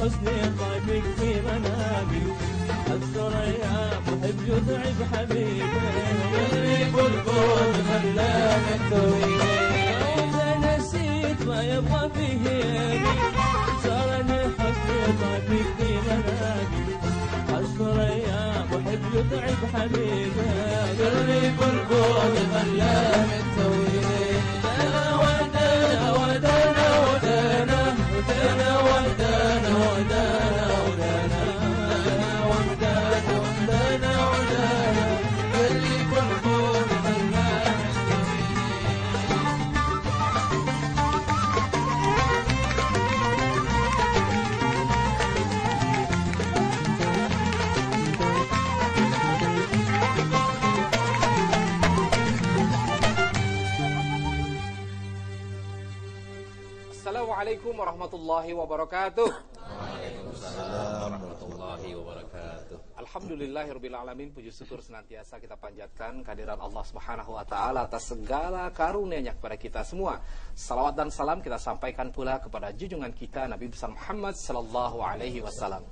الحسن طيبك في منامي الثريا محب يتعب حبيبي يغرب الكون خلاك التوي إذا نسيت ما يبغى فيه يبي زارني الحسن طيبك في منامي الثريا محب يتعب حبيبي يغرب الكون خلاك التوي ودانا ودانا ودانا ودانا ودانا ودانا ودانا Assalamualaikum warahmatullahi wabarakatuh. Waalaikumsalam warahmatullahi wabarakatuh. Alhamdulillahirabbil alamin, puji syukur senantiasa kita panjatkan kehadiran Allah Subhanahu wa taala atas segala karunia-Nya kepada kita semua. Salawat dan salam kita sampaikan pula kepada junjungan kita Nabi besar Muhammad sallallahu alaihi wasallam.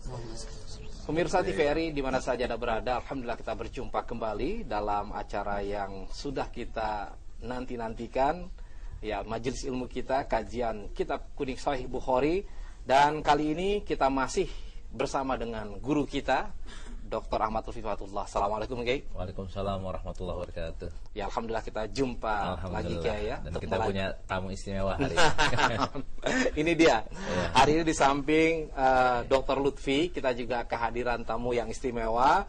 Pemirsa TVRI di mana saja Anda berada, alhamdulillah kita berjumpa kembali dalam acara yang sudah kita nanti-nantikan, ya, majelis ilmu kita, kajian Kitab Kuning Sahih Bukhari. Dan kali ini kita masih bersama dengan guru kita, Dr. Ahmad Lutfi Fatullah. Assalamualaikum, Kiai. Waalaikumsalam warahmatullahi wabarakatuh. Ya, alhamdulillah kita jumpa lagi, Kiai, ya. Dan kita punya tamu istimewa hari ini. Ini dia. Hari ini di samping Dr. Lutfi, kita juga kehadiran tamu yang istimewa,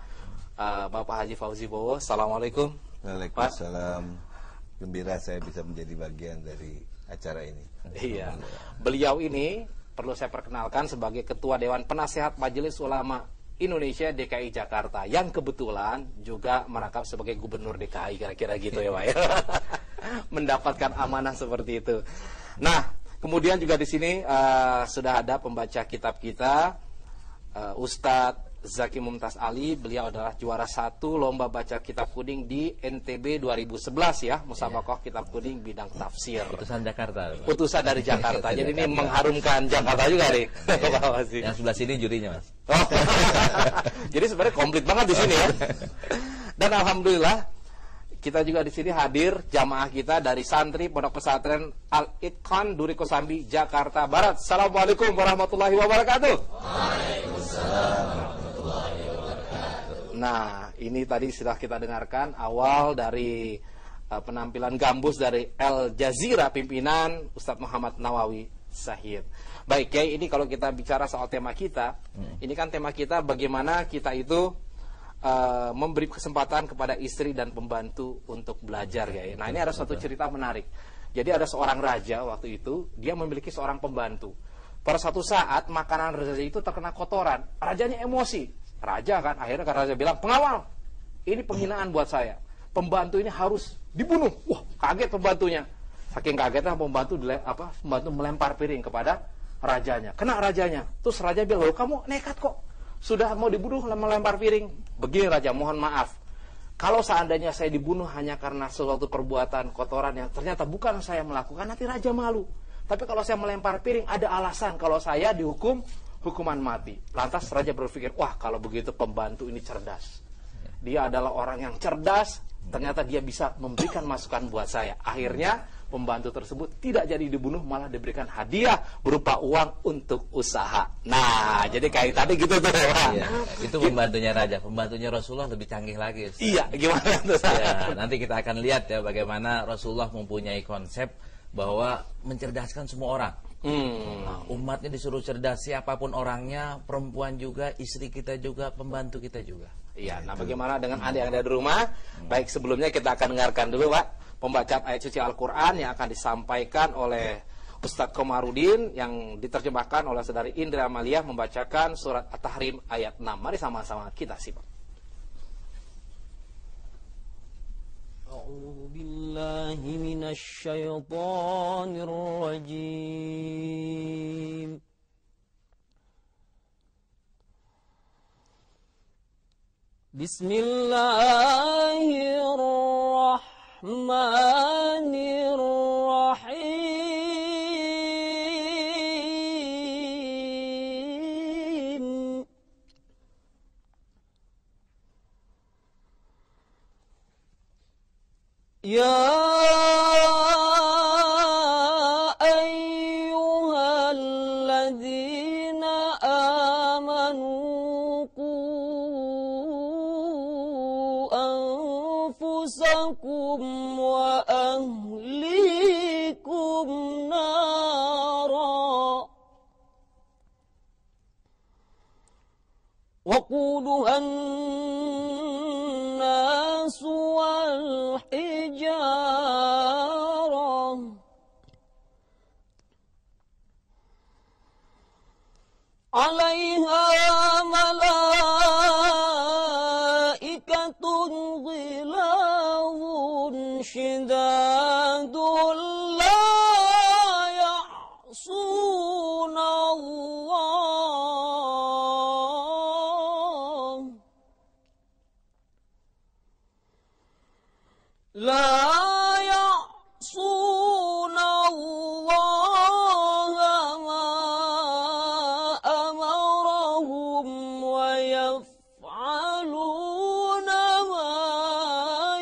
Bapak Haji Fauzi Bowo. Assalamualaikum. Waalaikumsalam. Gembira saya bisa menjadi bagian dari acara ini. Iya. Beliau ini perlu saya perkenalkan sebagai Ketua Dewan Penasehat Majelis Ulama Indonesia DKI Jakarta, yang kebetulan juga merangkap sebagai Gubernur DKI, kira-kira gitu ya, Pak ya. Mendapatkan amanah seperti itu. Nah, kemudian juga di sini sudah ada pembaca kitab kita, Ustadz Zaki Mumtaz Ali. Beliau adalah juara 1 lomba baca kitab kuning di NTB 2011 ya, Musabaqah Kitab Kuning bidang tafsir. Utusan Jakarta. Utusan dari Jakarta. Jadi ini mengharumkan Jakarta juga nih. Yang sebelah sini jurinya, Mas. Oh. Jadi sebenarnya komplit banget di sini ya. Dan alhamdulillah kita juga di sini hadir jamaah kita dari santri Pondok Pesantren Al-Itqan Duri Kosambi, Jakarta Barat. Assalamualaikum warahmatullahi wabarakatuh. Waalaikumsalam. Nah, ini tadi sudah kita dengarkan awal dari penampilan gambus dari Al Jazeera pimpinan Ustadz Muhammad Nawawi Sahid. Baik, Kiai, ini kalau kita bicara soal tema kita, ini kan tema kita bagaimana kita itu memberi kesempatan kepada istri dan pembantu untuk belajar, Kiai. Nah, ini ada suatu cerita menarik. Jadi ada seorang raja waktu itu, dia memiliki seorang pembantu. Pada suatu saat makanan raja itu terkena kotoran, rajanya emosi. Raja kan akhirnya raja bilang, pengawal, ini penghinaan buat saya, pembantu ini harus dibunuh. Wah, kaget pembantunya. Saking kagetnya pembantu melempar piring kepada rajanya, kena rajanya. Terus raja bilang, loh, kamu nekat kok, sudah mau dibunuh melempar piring. Begini raja, mohon maaf, kalau seandainya saya dibunuh hanya karena suatu perbuatan kotoran yang ternyata bukan saya melakukan, nanti raja malu. Tapi kalau saya melempar piring, ada alasan kalau saya dihukum hukuman mati. Lantas raja berpikir, wah, kalau begitu pembantu ini cerdas. Dia adalah orang yang cerdas, ternyata dia bisa memberikan masukan buat saya. Akhirnya pembantu tersebut tidak jadi dibunuh, malah diberikan hadiah berupa uang untuk usaha. Nah, jadi kayak tadi gitu tuh, Pak. Iya, itu pembantunya raja, pembantunya Rasulullah lebih canggih lagi. Iya, gimana tuh? Ya, nanti kita akan lihat ya bagaimana Rasulullah mempunyai konsep bahwa mencerdaskan semua orang. Nah, umatnya disuruh cerdas, siapapun orangnya, perempuan juga, istri kita juga, pembantu kita juga. Iya, nah bagaimana dengan Anda yang ada di rumah? Baik, sebelumnya kita akan dengarkan dulu, Pak, pembacaan ayat suci Al-Quran yang akan disampaikan oleh Ustadz Komarudin, yang diterjemahkan oleh Saudari Indra Amalia, membacakan surat At-Tahrim ayat 6. Mari sama-sama kita simak. أعوذ بالله من الشيطان الرجيم بسم الله الرحمن الرحيم يا أيها الذين آمنوا قوا أنفسكم وأهليكم نارا وقودها الناس والحجارة عليها ملائكة غلاظ شداد لا يعصون الله لا يعصون الله ما أمرهم ويفعلون ما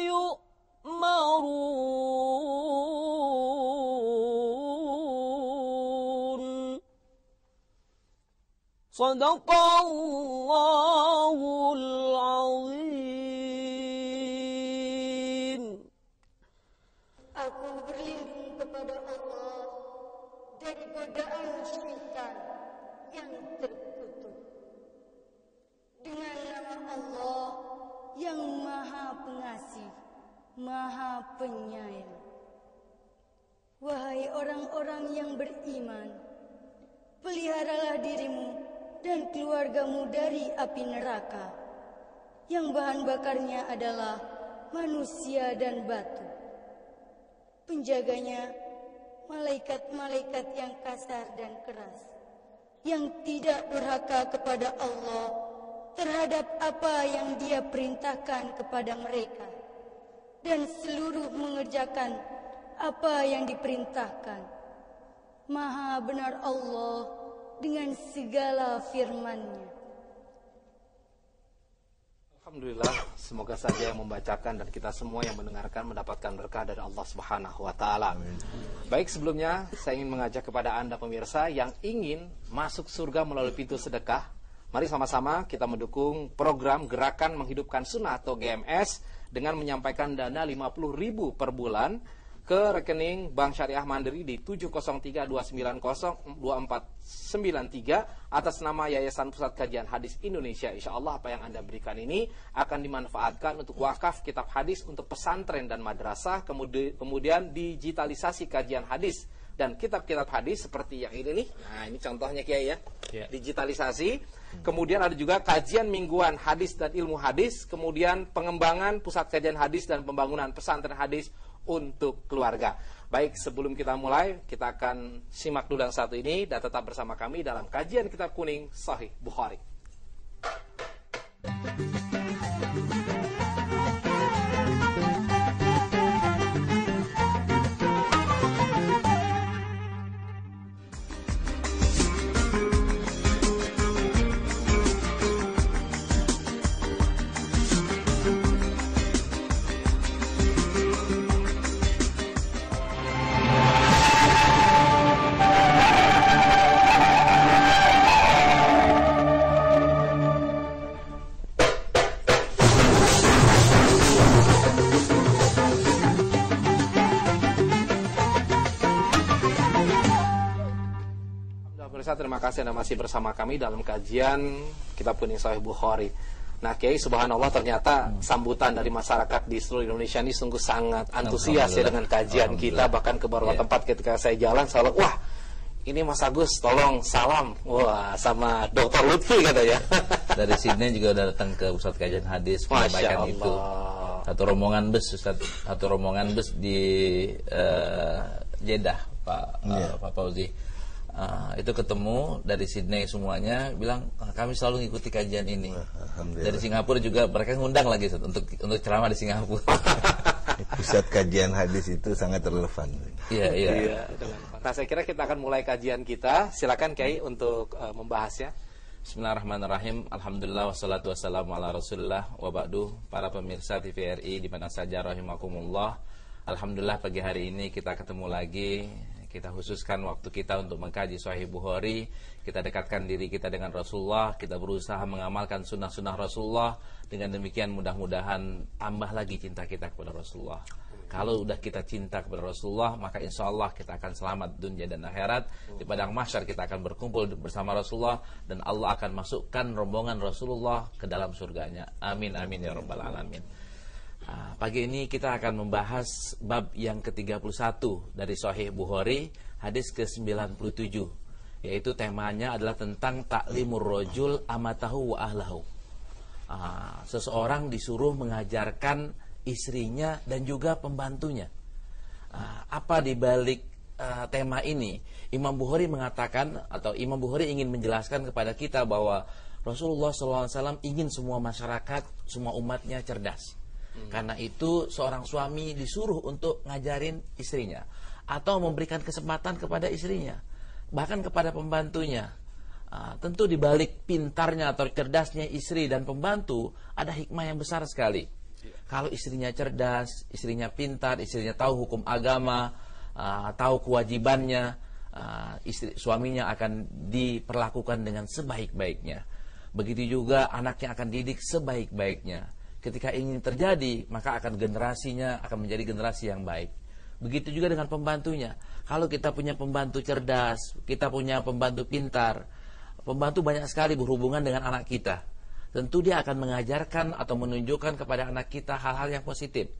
يؤمرون صدق الله العظيم. Aku berlindung kepada Allah dari godaan syaitan yang terkutuk. Dengan nama Allah yang Maha Pengasih, Maha Penyayang. Wahai orang-orang yang beriman, peliharalah dirimu dan keluargamu dari api neraka, yang bahan bakarnya adalah manusia dan batu. Penjaganya malaikat-malaikat yang kasar dan keras, yang tidak durhaka kepada Allah terhadap apa yang Dia perintahkan kepada mereka, dan seluruh mengerjakan apa yang diperintahkan. Maha benar Allah dengan segala firman-Nya. Alhamdulillah, semoga saja yang membacakan dan kita semua yang mendengarkan mendapatkan berkah dari Allah Subhanahu wa taala. Baik, sebelumnya saya ingin mengajak kepada Anda pemirsa yang ingin masuk surga melalui pintu sedekah, mari sama-sama kita mendukung program Gerakan Menghidupkan Sunnah atau GMS dengan menyampaikan dana 50.000 per bulan ke rekening Bank Syariah Mandiri di 703290493 atas nama Yayasan Pusat Kajian Hadis Indonesia. Insya Allah apa yang Anda berikan ini akan dimanfaatkan untuk wakaf kitab hadis untuk pesantren dan madrasah, kemudian digitalisasi kajian hadis dan kitab-kitab hadis seperti yang ini nih. Nah, ini contohnya Kiai ya. Digitalisasi. Kemudian ada juga kajian mingguan hadis dan ilmu hadis, kemudian pengembangan pusat kajian hadis dan pembangunan pesantren hadis untuk keluarga. Baik, sebelum kita mulai, kita akan simak dulu yang satu ini dan tetap bersama kami dalam kajian kitab kuning Sahih Bukhari. Terima kasih Anda masih bersama kami dalam kajian kitab kuning Sahih Bukhari. Nah, Kiai, subhanallah, ternyata sambutan dari masyarakat di seluruh Indonesia ini sungguh sangat antusias ya dengan kajian kita. Bahkan ke beberapa tempat ketika saya jalan selalu, wah, ini Mas Agus, tolong salam, wah, sama Dr. Lutfi katanya. Dari sini juga udah datang ke pusat kajian hadis menyampaikan itu. Satu rombongan bus di Jeddah, Pak Fauzi. Itu ketemu dari Sydney semuanya bilang kami selalu mengikuti kajian ini. Dari Singapura juga mereka ngundang lagi untuk ceramah di Singapura. Pusat kajian hadis itu sangat relevan. Iya. Nah, saya kira kita akan mulai kajian kita. Silakan Kiai untuk membahasnya. Bismillahirrahmanirrahim. Alhamdulillah wassalatu wassalamu ala Rasulillah wa ba'du. Para pemirsa TVRI di mana saja rahimakumullah. Alhamdulillah pagi hari ini kita ketemu lagi. Kita khususkan waktu kita untuk mengkaji Sahih Bukhari. Kita dekatkan diri kita dengan Rasulullah. Kita berusaha mengamalkan sunnah-sunnah Rasulullah. Dengan demikian mudah-mudahan tambah lagi cinta kita kepada Rasulullah. Kalau udah kita cinta kepada Rasulullah, maka insya Allah kita akan selamat dunia dan akhirat. Di padang mahsyar kita akan berkumpul bersama Rasulullah, dan Allah akan masukkan rombongan Rasulullah ke dalam surganya. Amin amin ya rabbal alamin. Pagi ini kita akan membahas bab yang ke-31 dari Sahih Bukhari, hadis ke-97, yaitu temanya adalah tentang ta'limur rajul amatahu wa ahlahu. Seseorang disuruh mengajarkan istrinya dan juga pembantunya. Apa dibalik tema ini? Imam Bukhari mengatakan, atau Imam Bukhari ingin menjelaskan kepada kita bahwa Rasulullah SAW ingin semua masyarakat, semua umatnya cerdas. Karena itu seorang suami disuruh untuk ngajarin istrinya, atau memberikan kesempatan kepada istrinya, bahkan kepada pembantunya. Tentu dibalik pintarnya atau cerdasnya istri dan pembantu ada hikmah yang besar sekali. Kalau istrinya cerdas, istrinya pintar, istrinya tahu hukum agama, tahu kewajibannya, suaminya akan diperlakukan dengan sebaik-baiknya. Begitu juga anaknya akan didik sebaik-baiknya. Ketika ingin terjadi, maka akan generasinya akan menjadi generasi yang baik. Begitu juga dengan pembantunya. Kalau kita punya pembantu cerdas, kita punya pembantu pintar, pembantu banyak sekali berhubungan dengan anak kita. Tentu dia akan mengajarkan atau menunjukkan kepada anak kita hal-hal yang positif.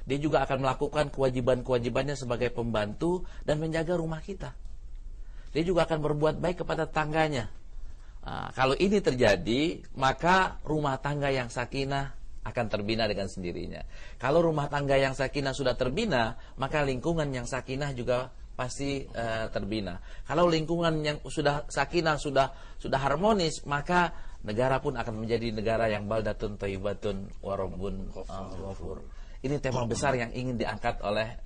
Dia juga akan melakukan kewajiban-kewajibannya sebagai pembantu dan menjaga rumah kita. Dia juga akan berbuat baik kepada tangganya. Kalau ini terjadi, maka rumah tangga yang sakinah akan terbina dengan sendirinya. Kalau rumah tangga yang sakinah sudah terbina, maka lingkungan yang sakinah juga pasti terbina. Kalau lingkungan yang sudah sakinah, sudah harmonis, maka negara pun akan menjadi negara yang baldatun thayyibatun wa rabbun ghafur. Ini tema besar yang ingin diangkat oleh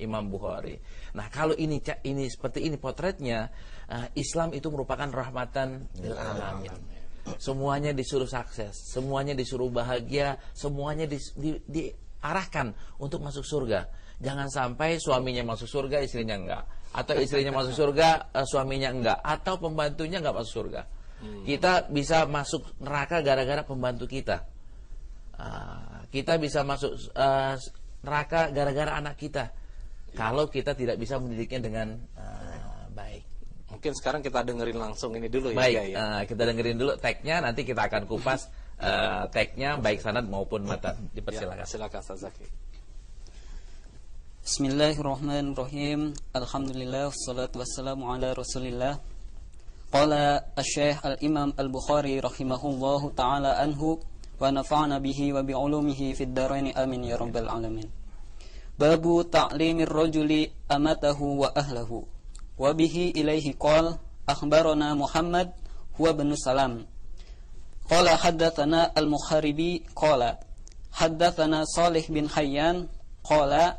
Imam Bukhari. Nah, kalau ini seperti ini potretnya, Islam itu merupakan rahmatan lil alamin. Semuanya disuruh sukses, semuanya disuruh bahagia, semuanya diarahkan untuk masuk surga. Jangan sampai suaminya masuk surga, istrinya enggak, atau istrinya masuk surga, suaminya enggak, atau pembantunya enggak masuk surga. Kita bisa masuk neraka gara-gara pembantu kita. Kita bisa masuk neraka gara-gara anak kita, kalau kita tidak bisa mendidiknya dengan baik. Mungkin sekarang kita dengerin langsung ini dulu ya. Baik, kita dengerin dulu tagnya, nanti kita akan kupas tagnya baik sanad maupun matan. Dipersilakan. Silakan Ustaz Zaki. Bismillahirrahmanirrahim. Alhamdulillah wassalatu wassalamu ala Rasulillah. Qala Asy-Syaikh Al-Imam Al-Bukhari rahimahullahu taala anhu wa nafa'ana bihi wa bi ulumihi fid dharain amin ya rabbal alamin. Babu ta'limir rajuli amatahu wa ahlahu. Wa bihi ilaihi qala akhbarana Muhammad huwa bin Salam qala haddatsana al-Mukharibi qala haddatsana Salih bin Hayyan qala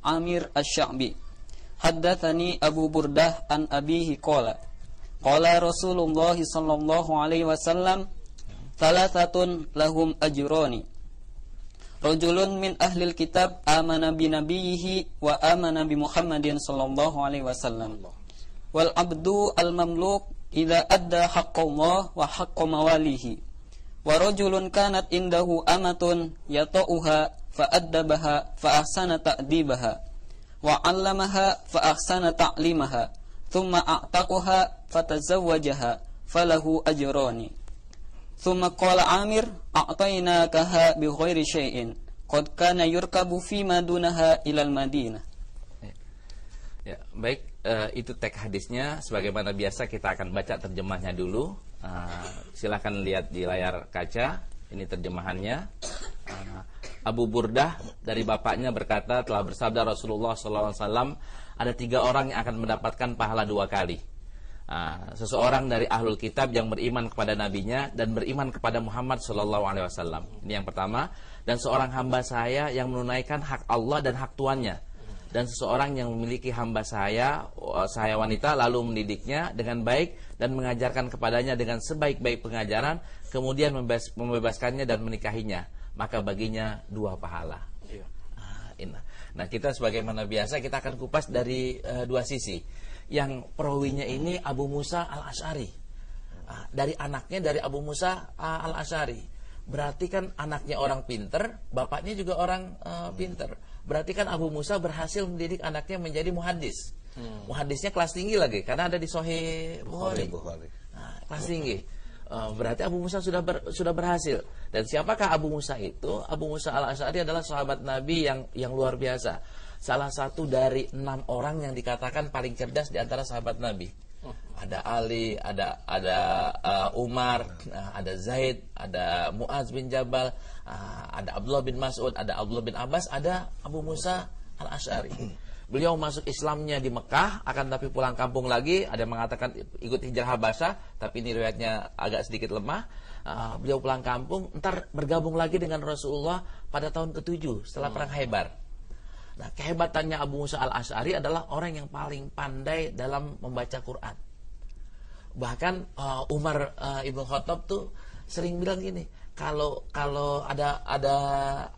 Amir Asy-Sya'bi haddatsani Abu Burdah an abihi qala Rasulullah sallallahu alaihi wasallam thalathatun lahum ajrani. Rajulun min ahlil kitab amana bi nabiyhi wa amana bi Muhammadin sallallahu alaihi wasallam. Wal abdu al mamluk idza adda haqqallah wa haqqa mawalihi. Wa rajulun kanat indahu amatun yata'uha fa addabaha fa ahsana ta'dibaha wa 'allamaha fa ahsana ta'limaha thumma a'taqaha fa tazawwajaha falahu ajrani. Thumma qala Amir a'tainakaha bi ghairi syai'in qad kana yurkabu fi madunaha ilal Madinah. Ya, baik, itu teks hadisnya. Sebagaimana biasa kita akan baca terjemahnya dulu. Silakan lihat di layar kaca. Ini terjemahannya. Abu Burdah dari bapaknya berkata, telah bersabda Rasulullah SAW, ada 3 orang yang akan mendapatkan pahala 2 kali. Seseorang dari ahlul kitab yang beriman kepada nabinya dan beriman kepada Muhammad SAW. Ini yang pertama. Dan seorang hamba saya yang menunaikan hak Allah dan hak tuannya. Dan seseorang yang memiliki hamba saya wanita, lalu mendidiknya dengan baik dan mengajarkan kepadanya dengan sebaik-baik pengajaran, kemudian membebaskannya dan menikahinya, maka baginya 2 pahala. Nah, kita sebagaimana biasa kita akan kupas dari dua sisi. Yang perawinya ini Abu Musa al-Asy'ari. Dari anaknya, dari Abu Musa al-Asy'ari. Berarti kan anaknya orang pinter, bapaknya juga orang pinter. Berarti kan Abu Musa berhasil mendidik anaknya menjadi muhaddis. Muhaddisnya kelas tinggi lagi, karena ada di Sahih Bukhari. Nah, kelas tinggi. Berarti Abu Musa sudah berhasil. Dan siapakah Abu Musa itu? Abu Musa al-Asy'ari adalah sahabat Nabi yang luar biasa. Salah satu dari 6 orang yang dikatakan paling cerdas di antara sahabat Nabi. Ada Ali, ada Umar, ada Zaid, ada Muaz bin Jabal, ada Abdullah bin Mas'ud, ada Abdullah bin Abbas, ada Abu Musa al-Asy'ari. Beliau masuk Islamnya di Mekah, akan tapi pulang kampung lagi. Ada yang mengatakan ikut hijrah Habasyah, tapi ini riwayatnya agak sedikit lemah. Beliau pulang kampung, ntar bergabung lagi dengan Rasulullah pada tahun ke-7 setelah perang Khaybar. Nah, kehebatannya Abu Musa al-Asy'ari adalah orang yang paling pandai dalam membaca Quran. Bahkan Umar Ibn Khattab tuh sering bilang gini, kalau ada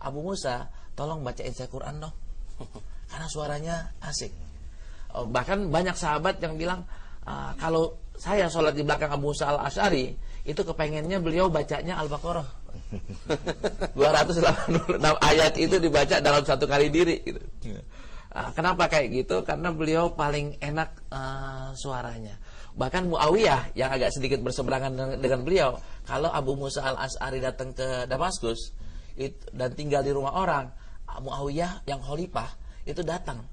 Abu Musa, tolong bacain saya Quran dong. Karena suaranya asik. Bahkan banyak sahabat yang bilang, kalau saya sholat di belakang Abu Musa al-Asy'ari, itu kepengennya beliau bacanya Al-Baqarah. 286 ayat itu dibaca dalam satu kali diri gitu. Kenapa kayak gitu? Karena beliau paling enak suaranya. Bahkan Muawiyah yang agak sedikit berseberangan dengan beliau, kalau Abu Musa al-Asy'ari datang ke Damaskus dan tinggal di rumah orang, Muawiyah yang khalifah itu datang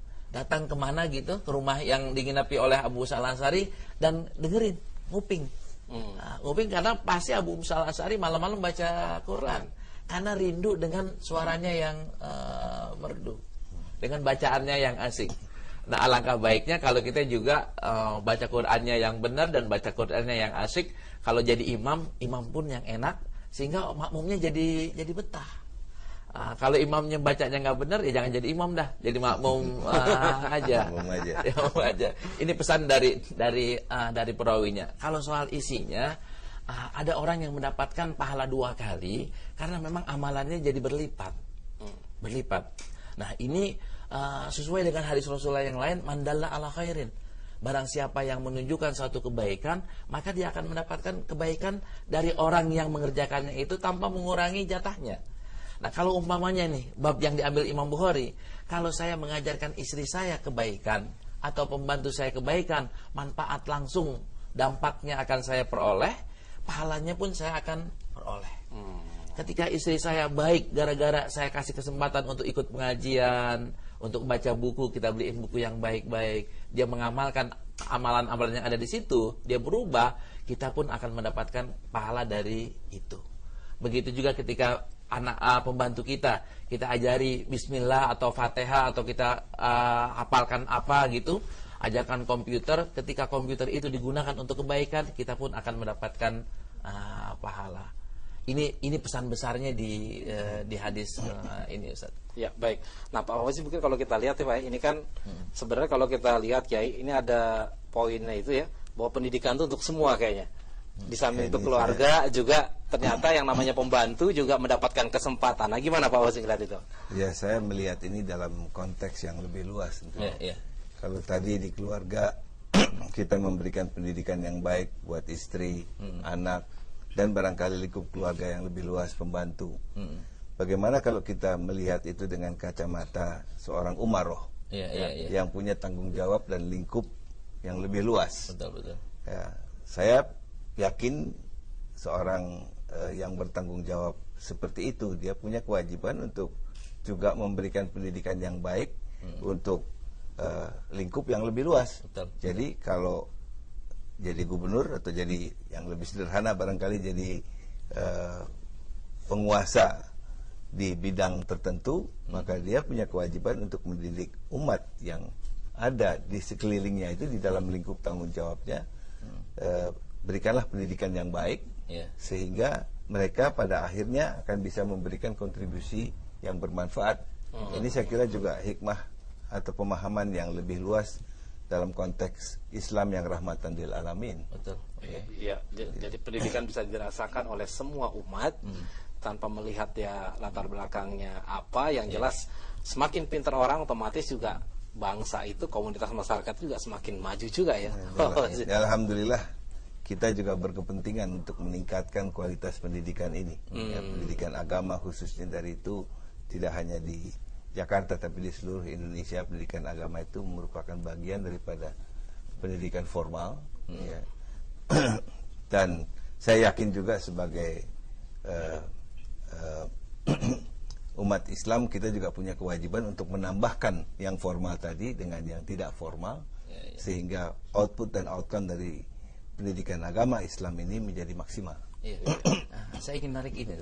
kemana gitu, ke rumah yang digenapi oleh Abu Musa al-Asy'ari dan dengerin, nguping. Nguping karena pasti Abu Musa al-Asy'ari malam-malam baca Quran, karena rindu dengan suaranya yang merdu, dengan bacaannya yang asik. Nah, alangkah baiknya kalau kita juga baca Qurannya yang benar dan baca Qurannya yang asik. Kalau jadi imam pun yang enak, sehingga makmumnya jadi betah. Kalau imamnya bacanya nggak benar, ya jangan jadi imam dah, jadi makmum aja. Makmum aja. Ini pesan dari perawinya. Kalau soal isinya, ada orang yang mendapatkan pahala 2 kali karena memang amalannya jadi berlipat. Nah, ini sesuai dengan hadis Rasulullah yang lain, mandalla ala khairin. Barang siapa yang menunjukkan suatu kebaikan, maka dia akan mendapatkan kebaikan dari orang yang mengerjakannya itu tanpa mengurangi jatahnya. Nah, kalau umpamanya nih, bab yang diambil Imam Bukhari, kalau saya mengajarkan istri saya kebaikan atau pembantu saya kebaikan, manfaat langsung dampaknya akan saya peroleh, pahalanya pun saya akan peroleh. Ketika istri saya baik gara-gara saya kasih kesempatan untuk ikut pengajian, untuk baca buku, kita beliin buku yang baik-baik, dia mengamalkan amalan-amalan yang ada di situ, dia berubah, kita pun akan mendapatkan pahala dari itu. Begitu juga ketika anak pembantu kita ajari bismillah atau Fatihah, atau kita hafalkan apa gitu, ajarkan komputer, ketika komputer itu digunakan untuk kebaikan, kita pun akan mendapatkan pahala. Ini pesan besarnya di hadis ini, Ustaz. Ya, baik. Nah, Pak Fawzi, mungkin kalau kita lihat ya Pak, ini kan sebenarnya kalau kita lihat Kiai, ini ada poinnya itu ya, bahwa pendidikan itu untuk semua kayaknya. Di samping untuk keluarga juga ternyata yang namanya pembantu juga mendapatkan kesempatan. Nah, gimana Pak Fawzi ngeliat itu? Ya, saya melihat ini dalam konteks yang lebih luas tentu. Ya. Kalau tadi di keluarga kita memberikan pendidikan yang baik buat istri, anak, dan barangkali lingkup keluarga yang lebih luas, pembantu. Bagaimana kalau kita melihat itu dengan kacamata seorang umaroh yang punya tanggung jawab dan lingkup yang lebih luas? Betul. Ya, saya yakin seorang yang bertanggung jawab seperti itu, dia punya kewajiban untuk juga memberikan pendidikan yang baik untuk lingkup yang lebih luas. Betul. Jadi kalau jadi gubernur atau jadi yang lebih sederhana barangkali jadi penguasa di bidang tertentu, maka dia punya kewajiban untuk mendidik umat yang ada di sekelilingnya itu di dalam lingkup tanggung jawabnya. Berikanlah pendidikan yang baik, sehingga mereka pada akhirnya akan bisa memberikan kontribusi yang bermanfaat. Ini saya kira juga hikmah atau pemahaman yang lebih luas dalam konteks Islam yang rahmatan lil alamin. Betul. Ya, jadi pendidikan bisa dirasakan oleh semua umat tanpa melihat ya latar belakangnya apa. Yang jelas semakin pintar orang otomatis juga bangsa itu, komunitas masyarakat juga semakin maju juga ya. Alhamdulillah kita juga berkepentingan untuk meningkatkan kualitas pendidikan ini, pendidikan agama khususnya. Dari itu tidak hanya di Jakarta tapi di seluruh Indonesia pendidikan agama itu merupakan bagian daripada pendidikan formal, ya. Dan saya yakin juga sebagai umat Islam kita juga punya kewajiban untuk menambahkan yang formal tadi dengan yang tidak formal, sehingga output dan outcome dari pendidikan agama Islam ini menjadi maksimal. Nah, saya ingin narik ini.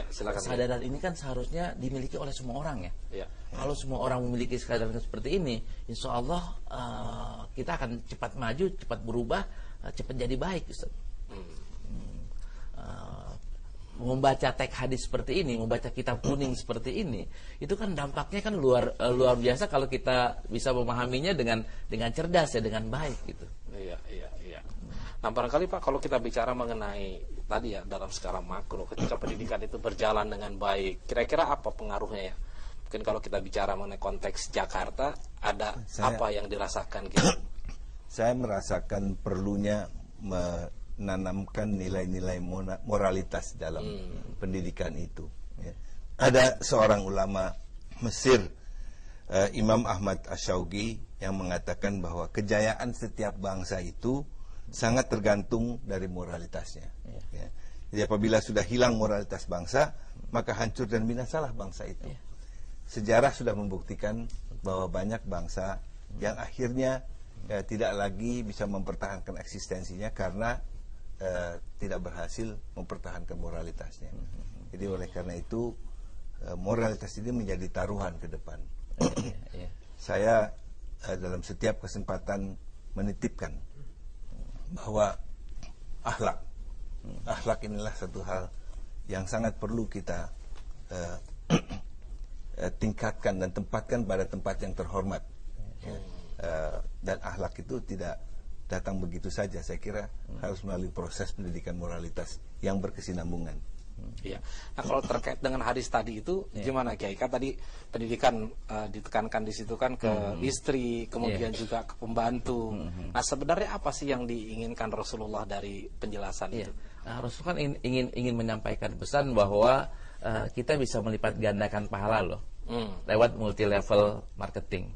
Silakan. Kesadaran ini kan seharusnya dimiliki oleh semua orang ya. Kalau semua orang memiliki kesadaran seperti ini, insya Allah kita akan cepat maju, cepat berubah, cepat jadi baik, Ustaz. Membaca teks hadis seperti ini, membaca kitab kuning seperti ini, itu kan dampaknya kan luar biasa kalau kita bisa memahaminya dengan cerdas ya, dengan baik gitu. Iya. Nah, barangkali Pak, kalau kita bicara mengenai tadi ya dalam skala makro, ketika pendidikan itu berjalan dengan baik, kira-kira apa pengaruhnya ya? Mungkin kalau kita bicara mengenai konteks Jakarta, ada apa yang dirasakan gitu? Saya merasakan perlunya menanamkan nilai-nilai moralitas dalam pendidikan itu, ya. Ada seorang ulama Mesir, Imam Ahmad Asyaugi, yang mengatakan bahwa kejayaan setiap bangsa itu sangat tergantung dari moralitasnya, ya. Jadi apabila sudah hilang moralitas bangsa, maka hancur dan binasalah bangsa itu. Sejarah sudah membuktikan bahwa banyak bangsa yang akhirnya tidak lagi bisa mempertahankan eksistensinya karena tidak berhasil mempertahankan moralitasnya. Jadi oleh karena itu moralitas ini menjadi taruhan ke depan. Saya dalam setiap kesempatan menitipkan bahwa akhlak inilah satu hal yang sangat perlu kita tingkatkan dan tempatkan pada tempat yang terhormat, ya. Dan akhlak itu tidak datang begitu saja. Saya kira harus melalui proses pendidikan moralitas yang berkesinambungan. Iya. Nah, kalau terkait dengan hadis tadi itu gimana Kiai? Kan tadi pendidikan ditekankan di situ kan ke istri, kemudian juga ke pembantu. Nah, sebenarnya apa sih yang diinginkan Rasulullah dari penjelasan itu? Nah, Rasul kan ingin menyampaikan pesan bahwa kita bisa melipat gandakan pahala loh lewat multi level marketing.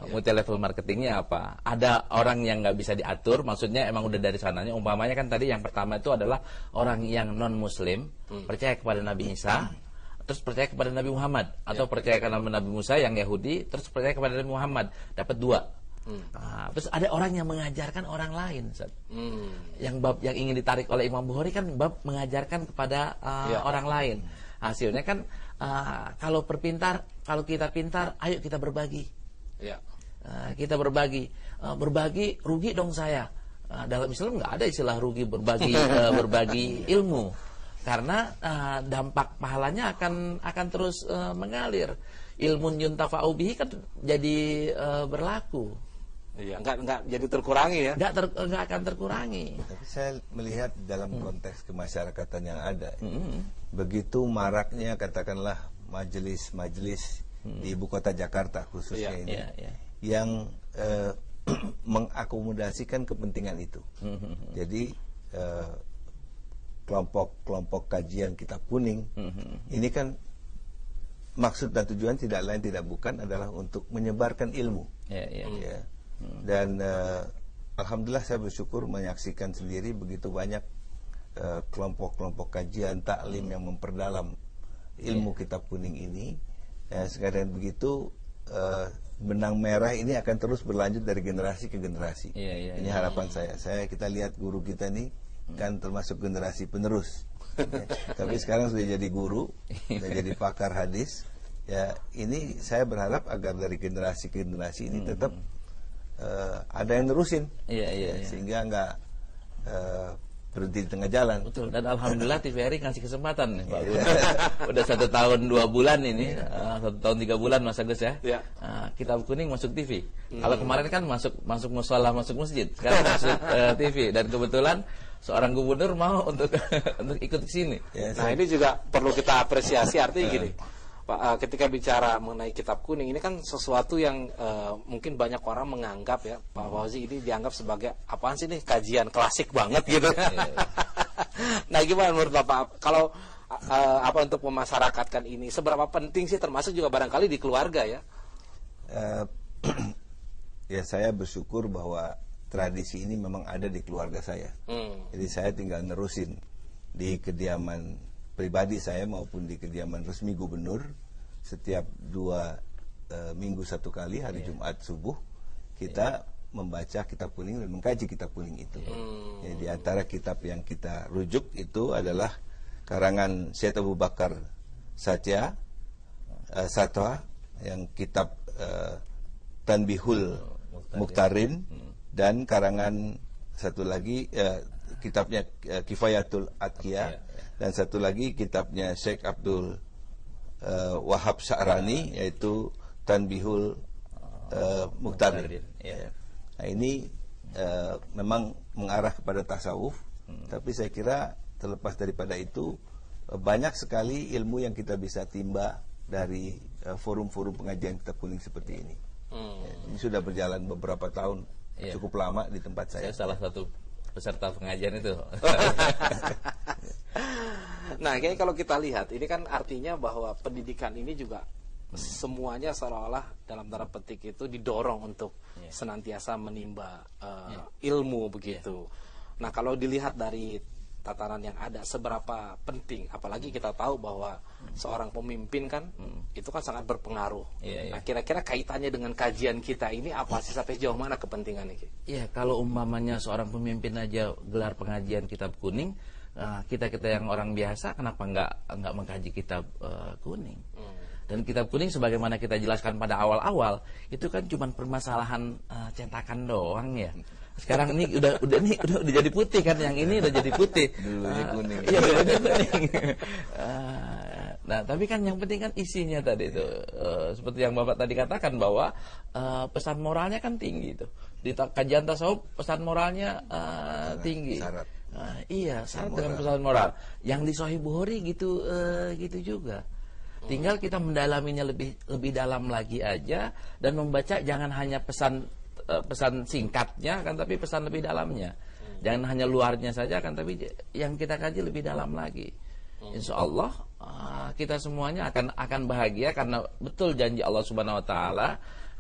Multi level marketingnya apa? Ada orang yang nggak bisa diatur, maksudnya emang udah dari sananya. Umpamanya kan tadi yang pertama itu adalah orang yang non Muslim percaya kepada Nabi Isa, terus percaya kepada Nabi Muhammad, atau percaya kepada Nabi Musa yang Yahudi, terus percaya kepada Nabi Muhammad, dapat 2. Nah, terus ada orang yang mengajarkan orang lain, yang bab yang ingin ditarik oleh Imam Bukhari kan bab mengajarkan kepada orang lain. Hasilnya kan kalau kita pintar, ayo kita berbagi. Kita berbagi rugi dong saya. Dalam Islam nggak ada istilah rugi, berbagi ilmu, karena dampak pahalanya akan terus mengalir. Ilmun yuntafa'u bihi kan jadi berlaku. Iya, nggak jadi terkurangi ya. Nggak akan terkurangi. Tapi saya melihat dalam konteks kemasyarakatan yang ada, begitu maraknya katakanlah majelis-majelis di ibu kota Jakarta khususnya yang mengakomodasikan kepentingan itu. Jadi kelompok kajian kitab kuning ini kan maksud dan tujuan tidak lain tidak bukan adalah untuk menyebarkan ilmu. Dan alhamdulillah saya bersyukur menyaksikan sendiri begitu banyak kelompok-kelompok kajian taklim yang memperdalam ilmu kitab kuning ini. Sekadar begitu benang merah ini akan terus berlanjut dari generasi ke generasi. Ini harapan saya. Kita lihat guru kita nih kan termasuk generasi penerus. Tapi sekarang sudah jadi guru, sudah jadi pakar hadis. Ya, ini saya berharap agar dari generasi ke generasi ini tetap ada yang nerusin, sehingga nggak berhenti di tengah jalan. Betul. Dan alhamdulillah TVRI ngasih kesempatan nih Pak. Udah 1 tahun 2 bulan ini, 1 tahun 3 bulan Mas Agus ya. Kitab kuning masuk TV. Kalau kemarin kan masuk mushola, masuk masjid, sekarang masuk TV. Dan kebetulan seorang gubernur mau untuk ikut ke sini. Nah, ini juga perlu kita apresiasi, artinya gini. Pak, ketika bicara mengenai kitab kuning ini kan sesuatu yang mungkin banyak orang menganggap ya, Pak Fauzi, ini dianggap sebagai apaan sih nih, kajian klasik banget gitu. Nah, gimana menurut Bapak kalau apa untuk memasyarakatkan ini, seberapa penting sih, termasuk juga barangkali di keluarga ya? Ya, saya bersyukur bahwa tradisi ini memang ada di keluarga saya. Jadi saya tinggal nerusin di kediaman pribadi saya maupun di kediaman resmi gubernur. Setiap 2 minggu 1 kali, hari Jumat subuh, kita membaca kitab kuning dan mengkaji kitab kuning itu. Jadi di antara kitab yang kita rujuk itu adalah karangan Syekh Abu Bakar Satya Satwa, yang kitab Tanbihul Mukhtarin, dan karangan satu lagi kitabnya Kifayatul Atqiya, dan satu lagi kitabnya Syekh Abdul Wahab Sya'rani, yaitu Tanbihul Mukhtarin. Nah, ini memang mengarah kepada tasawuf, tapi saya kira terlepas daripada itu banyak sekali ilmu yang kita bisa timba dari forum-forum pengajian kitab kuning seperti ini. Ini sudah berjalan beberapa tahun, cukup lama di tempat saya. Saya salah satu peserta pengajian itu. Nah, kayaknya kalau kita lihat, ini kan artinya bahwa pendidikan ini juga semuanya seolah-olah dalam tanda petik itu didorong untuk senantiasa menimba ilmu begitu. Nah, kalau dilihat dari tatanan yang ada, seberapa penting, apalagi kita tahu bahwa seorang pemimpin kan itu kan sangat berpengaruh. Nah, kira-kira kaitannya dengan kajian kita ini apa sih, sampai jauh mana kepentingannya? Iya, kalau umpamanya seorang pemimpin aja gelar pengajian kitab kuning, kita yang orang biasa kenapa nggak mengkaji kitab kuning? Dan kitab kuning sebagaimana kita jelaskan pada awal-awal itu kan cuma permasalahan cetakan doang ya. Sekarang ini udah jadi putih kan, yang ini udah jadi putih. Dulunya kuning. Iya, dulunya kuning. Nah, tapi kan yang penting kan isinya tadi itu. Seperti yang Bapak tadi katakan bahwa pesan moralnya kan tinggi itu. Di kajian tasawuf pesan moralnya tinggi. Syarat. Iya, syarat dengan pesan moral. Yang di Sahih Bukhari gitu juga. Tinggal kita mendalaminya lebih dalam lagi aja, dan membaca jangan hanya pesan singkatnya kan, tapi pesan lebih dalamnya. Jangan hanya luarnya saja kan, tapi yang kita kaji lebih dalam lagi. Insya Allah kita semuanya akan bahagia, karena betul janji Allah Subhanahu Wa Taala,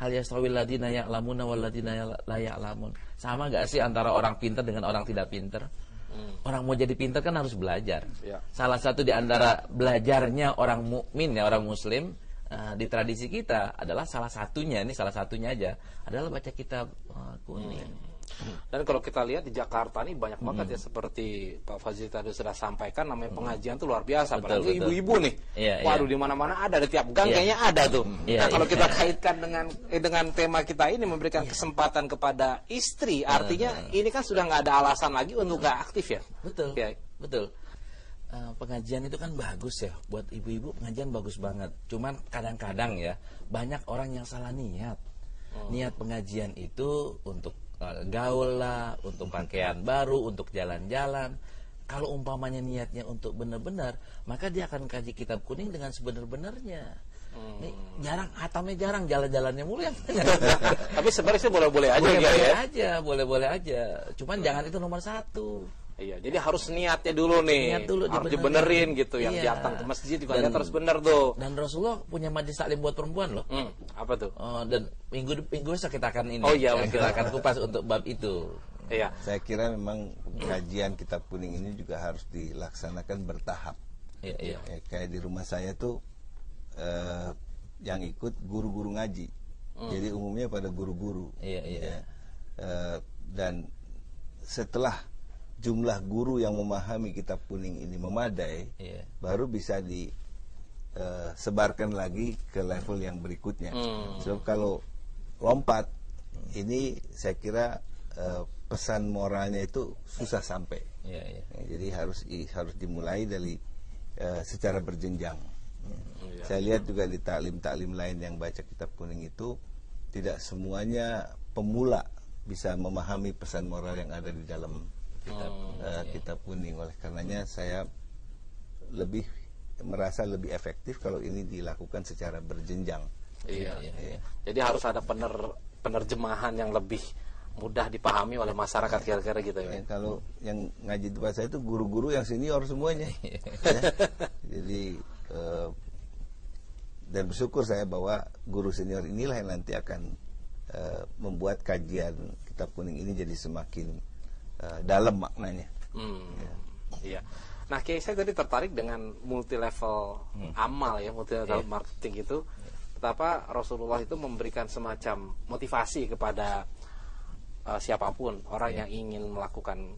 hal yastawil ladina ya'lamuna wal ladina la ya'lamun. Sama gak sih antara orang pintar dengan orang tidak pintar? Orang mau jadi pintar kan harus belajar. Salah satu di antara belajarnya orang mukmin ya, orang muslim, di tradisi kita adalah salah satunya aja adalah baca kitab kuning. Dan kalau kita lihat di Jakarta ini banyak banget ya, seperti Pak Fazil tadi sudah sampaikan, namanya pengajian tuh luar biasa. Apalagi ibu-ibu nih, waduh, di mana-mana ada, di tiap gang kayaknya ada tuh. Nah, kalau kita kaitkan dengan tema kita ini, memberikan kesempatan kepada istri, artinya ini kan sudah nggak ada alasan lagi untuk nggak aktif ya. Betul. Pengajian itu kan bagus ya, buat ibu-ibu pengajian bagus banget. Cuman kadang-kadang ya banyak orang yang salah niat. Niat pengajian itu untuk gaul lah, untuk pakaian baru, untuk jalan-jalan. Kalau umpamanya niatnya untuk benar-benar, maka dia akan kaji kitab kuning dengan sebenar-benarnya. Ini jarang, hatamnya jarang, jalan-jalannya mulu yang tapi sebenarnya sih boleh-boleh aja. Boleh-boleh aja. Cuman jangan itu nomor 1. Iya, jadi harus niatnya dulu nih. Harus dibenerin gitu. Yang datang ke masjid juga lihat harus bener tuh. Dan Rasulullah punya majelis taklim buat perempuan loh. Apa tuh? Dan minggu kita akan ini. Kita akan kupas untuk bab itu. Iya. Saya kira memang kajian kitab kuning ini juga harus dilaksanakan bertahap. Iya. Kayak di rumah saya tuh yang ikut guru-guru ngaji. Jadi umumnya pada guru-guru. Iya. Dan setelah jumlah guru yang memahami kitab kuning ini memadai, baru bisa disebarkan lagi ke level yang berikutnya. Sebab kalau lompat, ini saya kira pesan moralnya itu susah sampai. Jadi harus dimulai dari secara berjenjang. Saya lihat juga di taklim-taklim lain yang baca kitab kuning itu, tidak semuanya pemula bisa memahami pesan moral yang ada di dalam kitab kuning. Oleh karenanya saya lebih merasa lebih efektif kalau ini dilakukan secara berjenjang. Iya. Jadi harus ada penerjemahan yang lebih mudah dipahami oleh masyarakat kira-kira gitu ya. Kalau yang ngaji tempat saya itu guru-guru yang senior semuanya. Ya. Jadi dan bersyukur saya bahwa guru senior inilah yang nanti akan membuat kajian Kitab Kuning ini jadi semakin dalam maknanya. Iya. Nah, Kiai, saya tadi tertarik dengan multi level amal ya, multi level marketing itu. Betapa Rasulullah itu memberikan semacam motivasi kepada siapapun orang yang ingin melakukan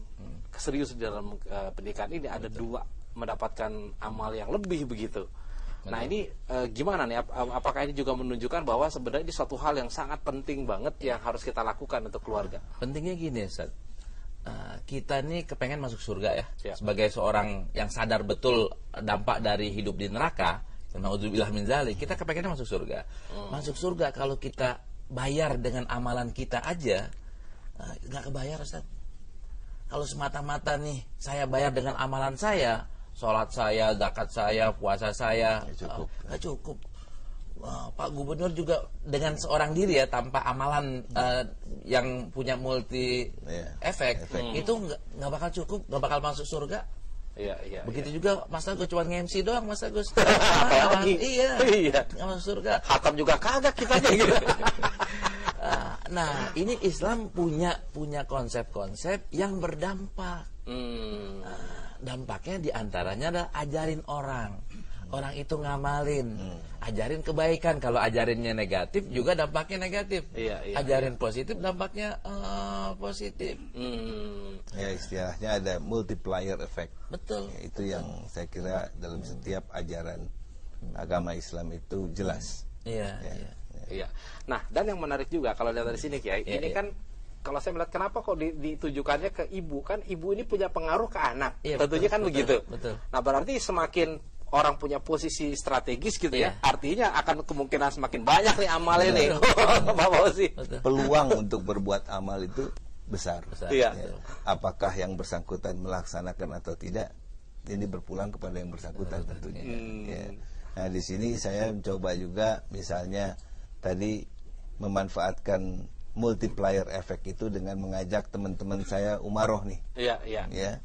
serius dalam pendidikan ini, ada dua, mendapatkan amal yang lebih begitu. Nah, ini gimana nih? Apakah ini juga menunjukkan bahwa sebenarnya ini suatu hal yang sangat penting banget yang harus kita lakukan untuk keluarga? Pentingnya gini, Ustaz. Kita nih kepengen masuk surga ya. Ya. Sebagai seorang yang sadar betul dampak dari hidup di neraka, naudzubillah min dzalik, kita kepengennya masuk surga. Masuk surga kalau kita bayar dengan amalan kita aja, nggak kebayar, Ustaz. Kalau semata-mata nih saya bayar dengan amalan saya, sholat saya, zakat saya, puasa saya, nggak cukup. Pak Gubernur juga dengan seorang diri ya, tanpa amalan yang punya multi efek, itu nggak bakal cukup, nggak bakal masuk surga. Iya. Begitu juga Mas Agus cuma nge-MC doang, Mas Agus. Iya. Nggak masuk surga. Hatam juga kagak kitanya gitu. Nah, ini Islam punya konsep-konsep yang berdampak. Dampaknya diantaranya adalah ajarin orang itu ngamalin, ajarin kebaikan. Kalau ajarinnya negatif juga dampaknya negatif. Ajarin positif dampaknya positif. Ya, istilahnya ada multiplier effect. Betul. Ya, itu yang saya kira dalam setiap ajaran agama Islam itu jelas. Iya. Nah, dan yang menarik juga kalau lihat dari sini, Kiai, ini kan kalau saya melihat kenapa kok ditujukannya ke ibu, kan ibu ini punya pengaruh ke anak. Tentunya kan begitu. Betul. Nah, berarti semakin orang punya posisi strategis gitu ya, artinya akan kemungkinan semakin banyak nih amalnya nih. Bapak sih. Peluang untuk berbuat amal itu besar. Iya. Ya. Apakah yang bersangkutan melaksanakan atau tidak, ini berpulang kepada yang bersangkutan tentunya. Ya. Nah, di sini saya mencoba juga misalnya tadi memanfaatkan multiplier efek itu dengan mengajak teman-teman saya umaroh nih. Iya. Ya.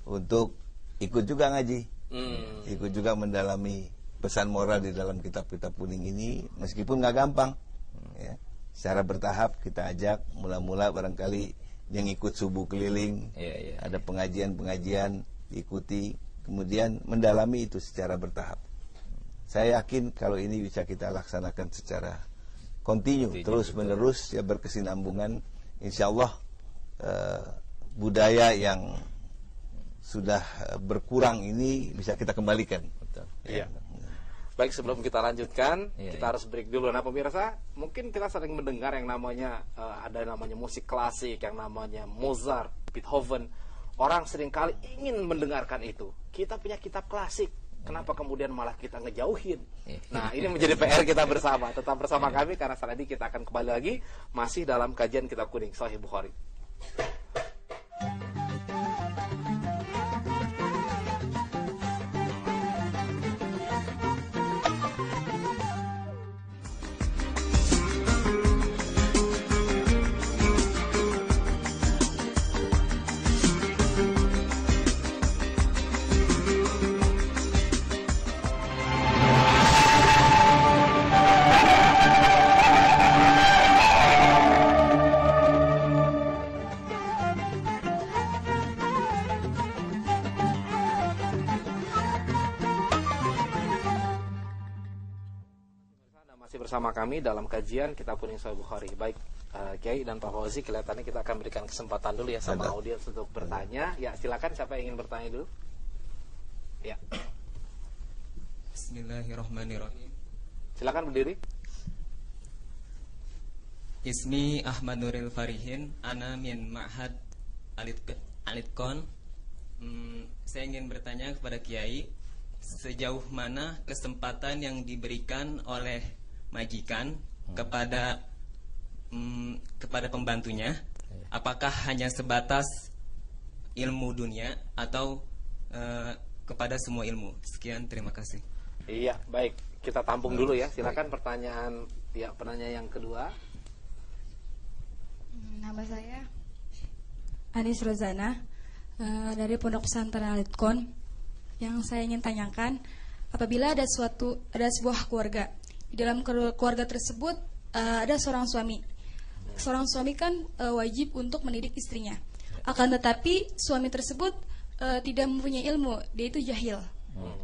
Untuk ikut juga ngaji. Ikut juga mendalami pesan moral di dalam kitab-kitab kuning ini, meskipun nggak gampang. Ya. Secara bertahap kita ajak, mula-mula barangkali yang ikut subuh keliling, ada pengajian-pengajian diikuti, kemudian mendalami itu secara bertahap. Saya yakin kalau ini bisa kita laksanakan secara kontinu, terus-menerus ya, berkesinambungan, insya Allah budaya yang sudah berkurang ini bisa kita kembalikan. Iya. Baik, sebelum kita lanjutkan, kita harus break dulu. Nah, pemirsa, mungkin kita sering mendengar yang namanya ada namanya musik klasik, yang namanya Mozart, Beethoven. Orang seringkali ingin mendengarkan itu. Kita punya kitab klasik, kenapa kemudian malah kita ngejauhin? Nah, ini menjadi PR kita bersama. Tetap bersama kami karena saat ini kita akan kembali lagi masih dalam kajian Kitab Kuning Sahih Bukhari. Bersama kami dalam kajian Kitab Kuning Sahih Bukhari. Baik, Kiai dan Pak Fauzi, kelihatannya kita akan berikan kesempatan dulu ya sama audiens untuk bertanya. Ya, silakan siapa yang ingin bertanya dulu. Ya. Bismillahirrahmanirrahim. Silakan berdiri. Ismi Ahmad Nuril Farihin, ana min Ma'had Alitkon. Saya ingin bertanya kepada Kiai, sejauh mana kesempatan yang diberikan oleh majikan kepada pembantunya, apakah hanya sebatas ilmu dunia atau kepada semua ilmu. Sekian, terima kasih. Iya, baik. Kita tampung dulu ya. Silakan pertanyaan penanya yang kedua. Nama saya Anis Rozana dari Pondok Pesantren Alitkon. Yang saya ingin tanyakan, apabila ada sebuah keluarga, di dalam keluarga tersebut ada seorang suami. Seorang suami kan wajib untuk mendidik istrinya. Akan tetapi suami tersebut tidak mempunyai ilmu, dia itu jahil.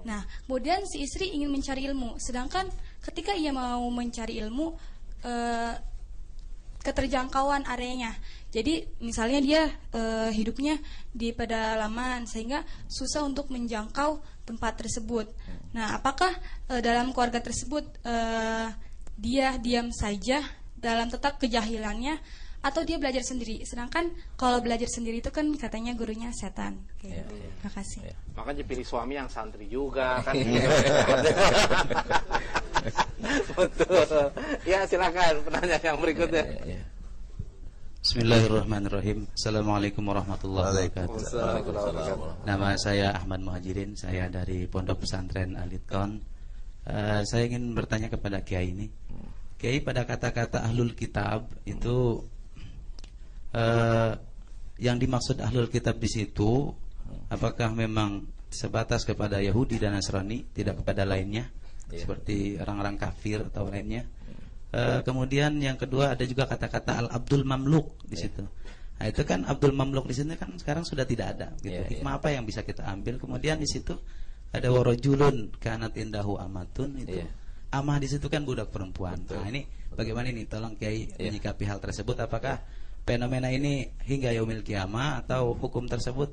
Nah, kemudian si istri ingin mencari ilmu, sedangkan ketika ia mau mencari ilmu, keterjangkauan areanya. Jadi misalnya dia hidupnya di pedalaman sehingga susah untuk menjangkau tempat tersebut. Nah, apakah dalam keluarga tersebut dia diam saja dalam tetap kejahilannya, atau dia belajar sendiri? Sedangkan kalau belajar sendiri itu kan katanya gurunya setan. Terima kasih. Makanya pilih suami yang santri juga kan. Betul. Ya, silakan penanya yang berikutnya. Bismillahirrahmanirrahim. Assalamualaikum warahmatullahi wabarakatuh. Nama saya Ahmad Muhajirin. Saya dari Pondok Pesantren Alitkon. Saya ingin bertanya kepada Kiai ini. Kiai, pada kata-kata ahlul kitab itu yang dimaksud ahlul kitab di situ, apakah memang sebatas kepada Yahudi dan Nasrani, tidak kepada lainnya, seperti orang-orang kafir atau lainnya? Kemudian yang kedua, ada juga kata-kata al-abdul mamluk di situ. Nah, itu kan abdul mamluk di sini kan sekarang sudah tidak ada. Gitu. Hikmah apa yang bisa kita ambil? Kemudian di situ ada warajulun kanat indahu amatun itu. Amah di situ kan budak perempuan. Nah, ini bagaimana ini? Tolong Kiai menyikapi hal tersebut. Apakah fenomena ini hingga yaumil kiamah atau hukum tersebut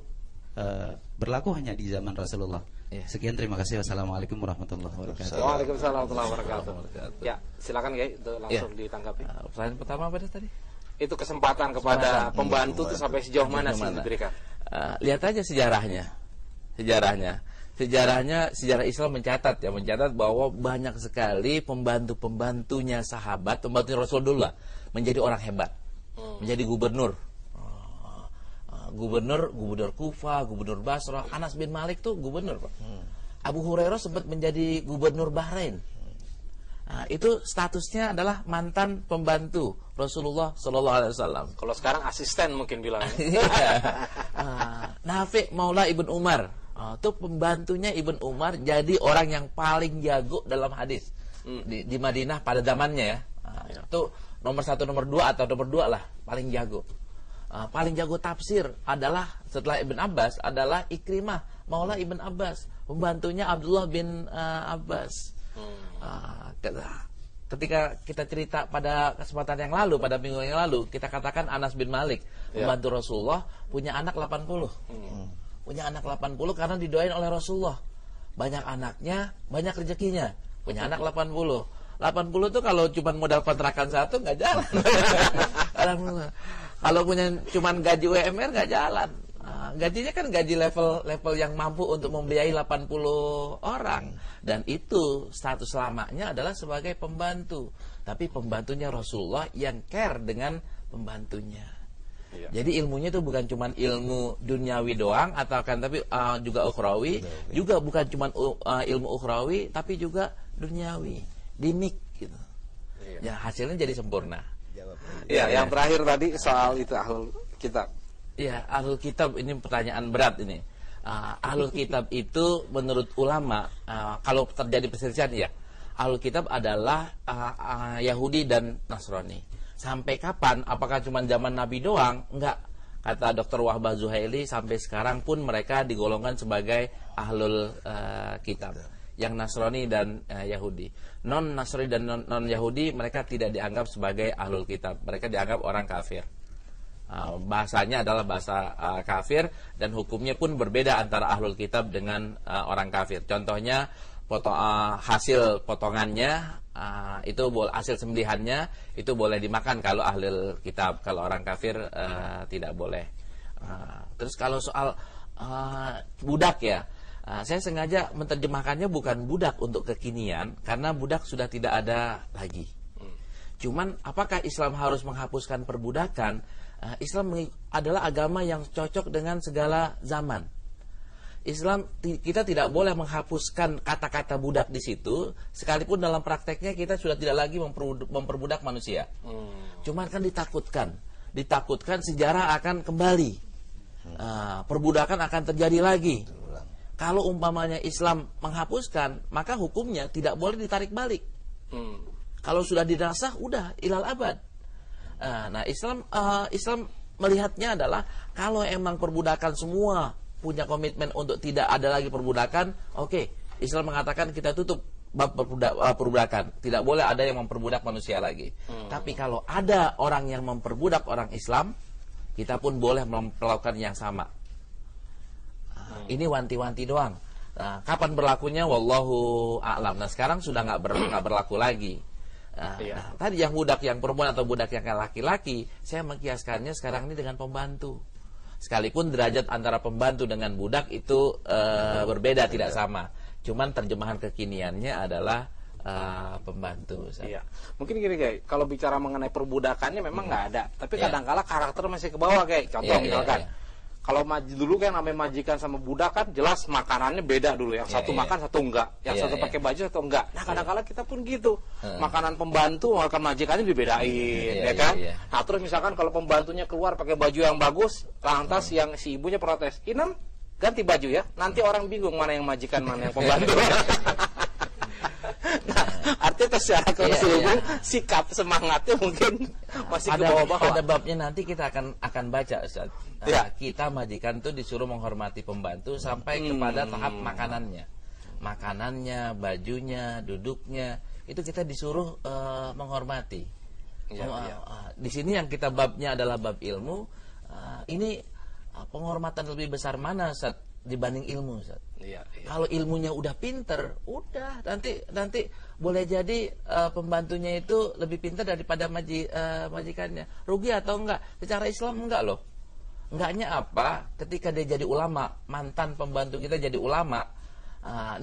berlaku hanya di zaman Rasulullah? Sekian, terima kasih. Wassalamualaikum warahmatullahi wabarakatuh. Waalaikumsalam warahmatullahi wabarakatuh. Ya, silakan Kiai untuk langsung ditanggapi. Pertanyaan pertama apa tadi? Itu kesempatan kepada pembantu itu sampai sejauh mana sih diberikan? Lihat aja sejarahnya. Sejarah Islam mencatat bahwa banyak sekali pembantunya sahabat, pembantunya Rasulullah menjadi orang hebat, menjadi gubernur. Gubernur Kufah, gubernur Basrah. Anas bin Malik tuh gubernur, Pak. Abu Hurairah sempat menjadi gubernur Bahrain. Nah, itu statusnya adalah mantan pembantu Rasulullah Sallallahu Alaihi Wasallam. Kalau sekarang asisten mungkin bilang. Nafi' Maula Ibn Umar, itu pembantunya Ibn Umar, jadi orang yang paling jago dalam hadis di Madinah pada zamannya ya. Itu nomor 1, nomor 2 atau nomor 2 lah, paling jago. Paling jago tafsir adalah setelah Ibn Abbas adalah Ikrimah Maula Ibn Abbas, pembantunya Abdullah bin Abbas. Ketika kita cerita pada kesempatan yang lalu, pada minggu yang lalu, kita katakan Anas bin Malik, pembantu Rasulullah, punya anak 80. Punya anak 80 karena didoain oleh Rasulullah. Banyak anaknya, banyak rezekinya. Punya anak 80. 80 itu kalau cuma modal kontrakan satu nggak jalan. Kalau punya cuman gaji UMR nggak jalan. Gajinya kan gaji level yang mampu untuk membiayai 80 orang. Dan itu status lamanya adalah sebagai pembantu. Tapi pembantunya Rasulullah yang care dengan pembantunya. Jadi ilmunya itu bukan cuma ilmu duniawi doang, tapi juga ukhrawi. Juga bukan cuma ilmu ukhrawi, tapi juga duniawi. Dimik gitu. Ya, hasilnya jadi sempurna. Yang terakhir tadi soal itu ahlul kitab. Ya, ahlul kitab ini pertanyaan berat ini. Ahlul kitab itu menurut ulama, kalau terjadi perselisihan ahlul kitab adalah Yahudi dan Nasrani. Sampai kapan? Apakah cuma zaman Nabi doang? Enggak. Kata Dr. Wahbah Zuhaili, sampai sekarang pun mereka digolongkan sebagai ahlul kitab. Yang Nasrani dan Yahudi. Non Nasrani dan non Yahudi mereka tidak dianggap sebagai ahlul kitab. Mereka dianggap orang kafir. Bahasanya adalah bahasa kafir dan hukumnya pun berbeda antara ahlul kitab dengan orang kafir. Contohnya hasil potongannya itu hasil sembelihannya itu boleh dimakan kalau ahlul kitab. Kalau orang kafir tidak boleh. Terus kalau soal budak ya. Saya sengaja menerjemahkannya bukan budak untuk kekinian, karena budak sudah tidak ada lagi. Cuman apakah Islam harus menghapuskan perbudakan? Islam adalah agama yang cocok dengan segala zaman. kita tidak boleh menghapuskan kata-kata budak di situ, sekalipun dalam prakteknya kita sudah tidak lagi memperbudak manusia. Cuman kan ditakutkan sejarah akan kembali, perbudakan akan terjadi lagi. Kalau umpamanya Islam menghapuskan, maka hukumnya tidak boleh ditarik balik. Kalau sudah dirasah, udah ilal abad. Nah, Islam melihatnya adalah kalau emang perbudakan semua punya komitmen untuk tidak ada lagi perbudakan, oke. Islam mengatakan kita tutup bab perbudakan, tidak boleh ada yang memperbudak manusia lagi. Tapi kalau ada orang yang memperbudak orang Islam, kita pun boleh melakukan yang sama. Ini wanti-wanti doang. Nah, kapan berlakunya? Wallahu a'lam. Nah, sekarang sudah nggak berlaku lagi. Nah, tadi yang budak yang perempuan atau budak yang laki-laki, saya mengkiaskannya sekarang ini dengan pembantu. Sekalipun derajat antara pembantu dengan budak itu berbeda, tidak sama. Cuman terjemahan kekiniannya adalah pembantu. Iya. Mungkin gini guys, kalau bicara mengenai perbudakannya memang nggak ada, tapi kadang-kala karakter masih ke bawah kayak contoh misalkan. Kalau dulu kan namanya majikan sama budak kan jelas makanannya beda dulu. Yang satu makan, satu enggak. Yang satu pakai baju, satu enggak. Nah, kadang-kala kita pun gitu. Makanan pembantu, makan majikannya dibedain, ya kan? Nah, terus misalkan kalau pembantunya keluar pakai baju yang bagus, lantas yang si ibunya protes, "Inem, ganti baju ya." Nanti orang bingung mana yang majikan, mana yang pembantu. Nah, artinya secara keseluruhan sikap semangatnya mungkin masih ke bawah-bawah. Ada babnya nanti kita akan baca, Ustaz. Kita majikan itu disuruh menghormati pembantu sampai kepada tahap makanannya, bajunya, duduknya, itu kita disuruh menghormati. Di sini yang kita babnya adalah bab ilmu. Ini penghormatan lebih besar mana, Ustaz, dibanding ilmu, Ustaz? Kalau ilmunya udah pinter, udah nanti boleh jadi pembantunya itu lebih pintar daripada majikannya. Rugi atau enggak? Secara Islam enggak loh. Enggaknya apa? Ketika dia jadi ulama, mantan pembantu kita jadi ulama,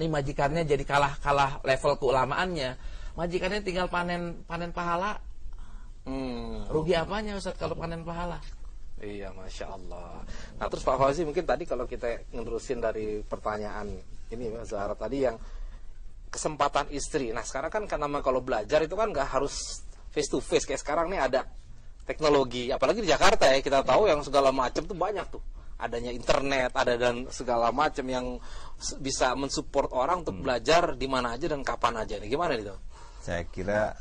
ini majikannya jadi kalah level keulamaannya. Majikannya tinggal panen pahala. Rugi apanya, Ustaz, kalau panen pahala? Iya, Masya Allah. Nah, terus Pak Fauzi, mungkin tadi kalau kita ngerusin dari pertanyaan ini Mas Zahra tadi yang kesempatan istri. Nah, sekarang kan karena kalau belajar itu kan nggak harus face to face kayak sekarang nih, ada teknologi, apalagi di Jakarta ya, kita tahu yang segala macam tuh banyak tuh. Adanya internet, ada dan segala macam yang bisa mensupport orang untuk belajar di mana aja dan kapan aja. Nih, gimana itu? Saya kira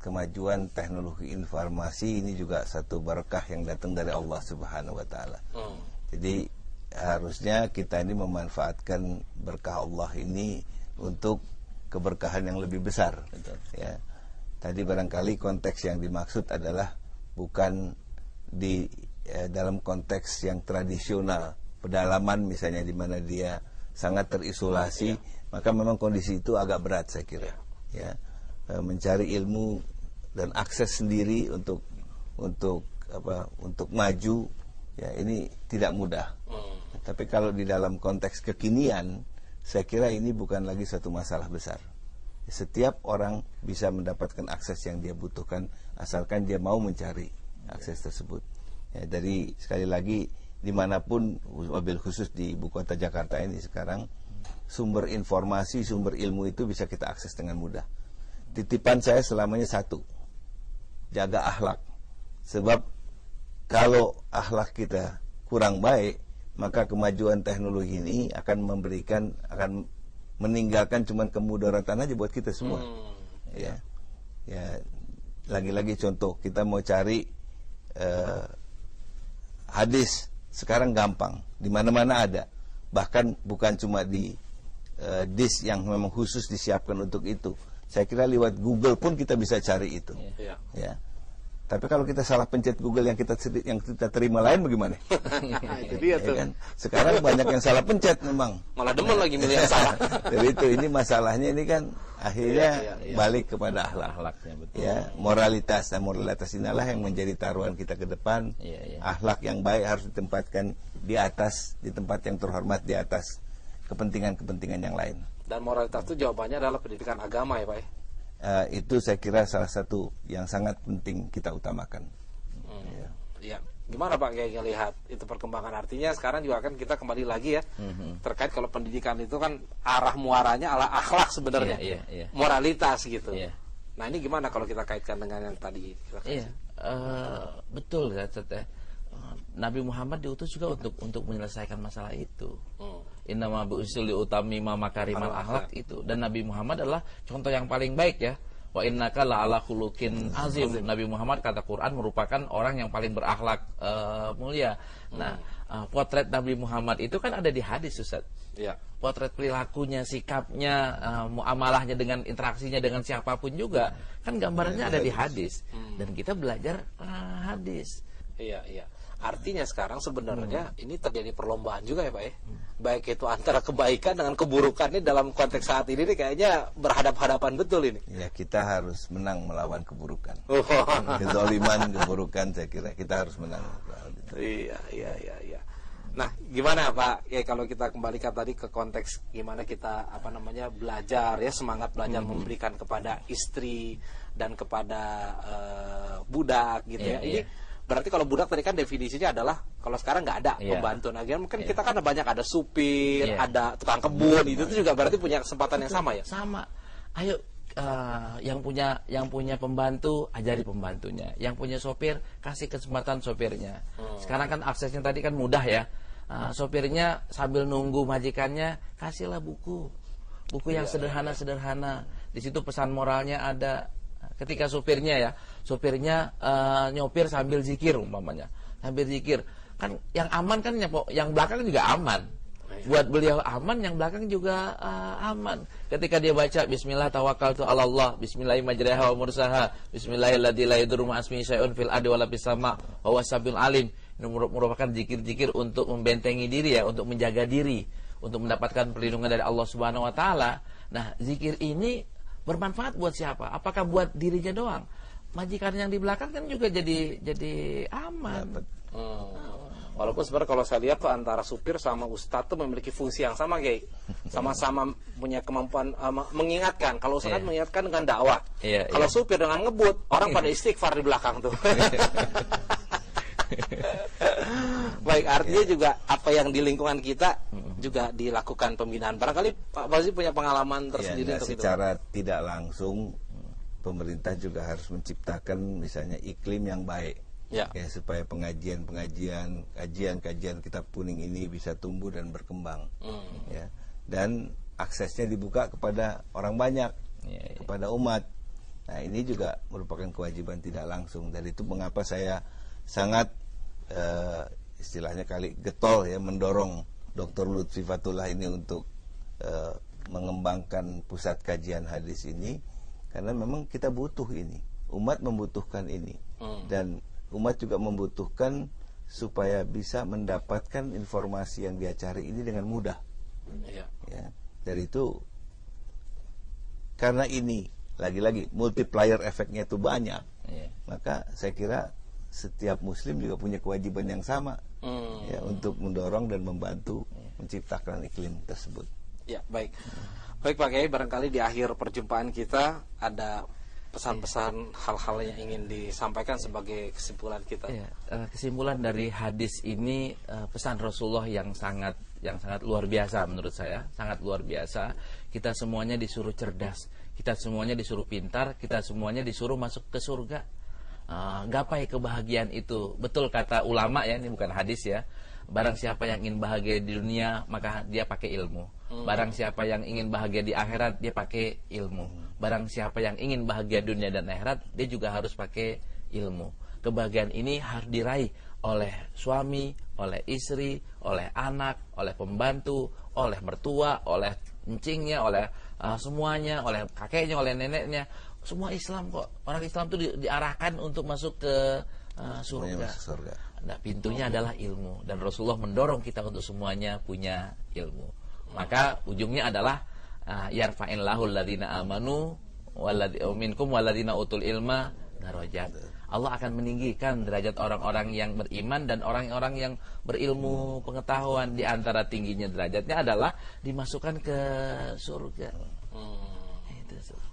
kemajuan teknologi informasi ini juga satu berkah yang datang dari Allah Subhanahu wa taala. Jadi harusnya kita ini memanfaatkan berkah Allah ini untuk keberkahan yang lebih besar. Ya. Tadi barangkali konteks yang dimaksud adalah bukan di dalam konteks yang tradisional, pedalaman misalnya di mana dia sangat terisolasi, maka memang kondisi itu agak berat saya kira. Ya. Mencari ilmu dan akses sendiri untuk maju, ya ini tidak mudah. Tapi kalau di dalam konteks kekinian, saya kira ini bukan lagi satu masalah besar. Setiap orang bisa mendapatkan akses yang dia butuhkan asalkan dia mau mencari akses tersebut. Ya, dari sekali lagi dimanapun, mobil khusus di ibu kota Jakarta ini sekarang, sumber informasi, sumber ilmu itu bisa kita akses dengan mudah. Titipan saya selamanya satu, jaga akhlak. Sebab kalau akhlak kita kurang baik, maka kemajuan teknologi ini akan meninggalkan cuman kemudaratan aja buat kita semua. Ya, lagi-lagi contoh, kita mau cari hadis sekarang gampang, di mana-mana ada. Bahkan bukan cuma di disk yang memang khusus disiapkan untuk itu. Saya kira lewat Google pun kita bisa cari itu. Ya. Tapi kalau kita salah pencet Google yang kita terima lain bagaimana? Itu dia tuh. Ya kan? Sekarang banyak yang salah pencet memang. Malah demen lagi milih yang salah. Jadi itu, ini masalahnya ini kan akhirnya balik kepada akhlaknya, betul. Ya, moralitas, dan moralitas inilah yang menjadi taruhan kita ke depan. Akhlak yang baik harus ditempatkan di atas, di tempat yang terhormat, di atas kepentingan-kepentingan yang lain. Dan moralitas itu jawabannya adalah pendidikan agama ya Pak ya? Itu saya kira salah satu yang sangat penting kita utamakan. Ya, gimana Pak kayak lihat itu perkembangan, artinya sekarang juga kan kita kembali lagi ya terkait kalau pendidikan itu kan arah muaranya ala akhlak sebenarnya, moralitas gitu. Nah ini gimana kalau kita kaitkan dengan yang tadi kita betul ya, Nabi Muhammad diutus juga untuk menyelesaikan masalah itu. Innama bu'itsu liutammima makarimal akhlak itu, dan Nabi Muhammad adalah contoh yang paling baik ya. Wa innaka la'ala khuluqin azim. Nabi Muhammad kata Quran merupakan orang yang paling berakhlak mulia. Nah, potret Nabi Muhammad itu kan ada di hadis, Ustaz. Ya. Potret perilakunya, sikapnya, muamalahnya dengan interaksinya dengan siapapun juga kan gambarannya ada di hadis. Dan kita belajar hadis. Iya, iya. Artinya sekarang sebenarnya ini terjadi perlombaan juga ya Pak ya. Baik itu antara kebaikan dengan keburukan, ini dalam konteks saat ini nih kayaknya berhadap-hadapan betul ini. Ya, kita harus menang melawan keburukan. Kezaliman, keburukan, saya kira kita harus menang. Iya. Nah, gimana Pak? Ya kalau kita kembalikan tadi ke konteks gimana kita belajar ya, semangat belajar memberikan kepada istri dan kepada budak gitu ya. Ini berarti kalau budak tadi kan definisinya adalah kalau sekarang nggak ada pembantu. Nah, mungkin kita kan banyak ada supir, ada tukang kebun, itu juga berarti punya kesempatan yang sama ya. Sama. Ayo yang punya pembantu ajari pembantunya, yang punya sopir kasih kesempatan sopirnya. Sekarang kan aksesnya tadi kan mudah ya. Sopirnya sambil nunggu majikannya kasihlah buku yang sederhana. Di situ pesan moralnya ada. Ketika sopirnya nyopir sambil zikir umpamanya, sambil zikir kan yang aman kan yang belakang juga aman. Buat beliau aman, yang belakang juga aman. Ketika dia baca Bismillah tawakkaltu 'ala Allah, Bismillahirrahmanirrahim majraha wa mursaha, Bismillahilladzi la yadurru ma'asmihi syai'un fil ardi wala fis sama' wa huwas samiul alim. Ini merupakan zikir-zikir untuk membentengi diri ya, untuk menjaga diri, untuk mendapatkan perlindungan dari Allah Subhanahu wa taala. Nah, zikir ini bermanfaat buat siapa? Apakah buat dirinya doang? Majikan yang di belakang kan juga jadi aman. Walaupun sebenarnya kalau saya lihat tuh antara supir sama ustadz tuh memiliki fungsi yang sama, Kiai. Sama-sama punya kemampuan mengingatkan. Kalau ustadz mengingatkan dengan dakwah. Kalau supir dengan ngebut, orang pada istighfar di belakang tuh. Baik, artinya juga apa yang di lingkungan kita juga dilakukan pembinaan. Barangkali Pak Fauzi punya pengalaman tersendiri untuk secara tidak langsung pemerintah juga harus menciptakan misalnya iklim yang baik ya, supaya kajian kitab kuning ini bisa tumbuh dan berkembang ya, dan aksesnya dibuka kepada orang banyak, kepada umat. Nah, ini juga merupakan kewajiban tidak langsung. Dan itu mengapa saya sangat istilahnya getol ya mendorong Dr. Lutfi Fatullah ini untuk mengembangkan pusat kajian hadis ini, karena memang kita butuh ini, umat membutuhkan ini, dan umat juga membutuhkan supaya bisa mendapatkan informasi yang dia cari ini dengan mudah. Ya, dari itu karena ini lagi-lagi multiplier efeknya itu banyak, maka saya kira setiap muslim juga punya kewajiban yang sama ya, untuk mendorong dan membantu menciptakan iklim tersebut. Ya, baik. Baik Pak Kiai, barangkali di akhir perjumpaan kita ada pesan-pesan hal-hal yang ingin disampaikan sebagai kesimpulan kita. Kesimpulan dari hadis ini, pesan Rasulullah yang sangat luar biasa menurut saya, sangat luar biasa. Kita semuanya disuruh cerdas, kita semuanya disuruh pintar, kita semuanya disuruh masuk ke surga. Gapai kebahagiaan itu. Betul kata ulama ya, ini bukan hadis ya. Barang siapa yang ingin bahagia di dunia, maka dia pakai ilmu. Barang siapa yang ingin bahagia di akhirat, dia pakai ilmu. Barang siapa yang ingin bahagia dunia dan akhirat, dia juga harus pakai ilmu. Kebahagiaan ini harus diraih oleh suami, oleh istri, oleh anak, oleh pembantu, oleh mertua, oleh encingnya, oleh semuanya, oleh kakeknya, oleh neneknya. Semua Islam kok. Orang Islam itu diarahkan untuk masuk ke surga. Nah, pintunya adalah ilmu, dan Rasulullah mendorong kita untuk semuanya punya ilmu. Maka ujungnya adalah yarfa'illahu alladhina amanu minkum walladhina utul ilma darajat. Allah akan meninggikan derajat orang-orang yang beriman dan orang-orang yang berilmu pengetahuan. Di antara tingginya derajatnya adalah dimasukkan ke surga.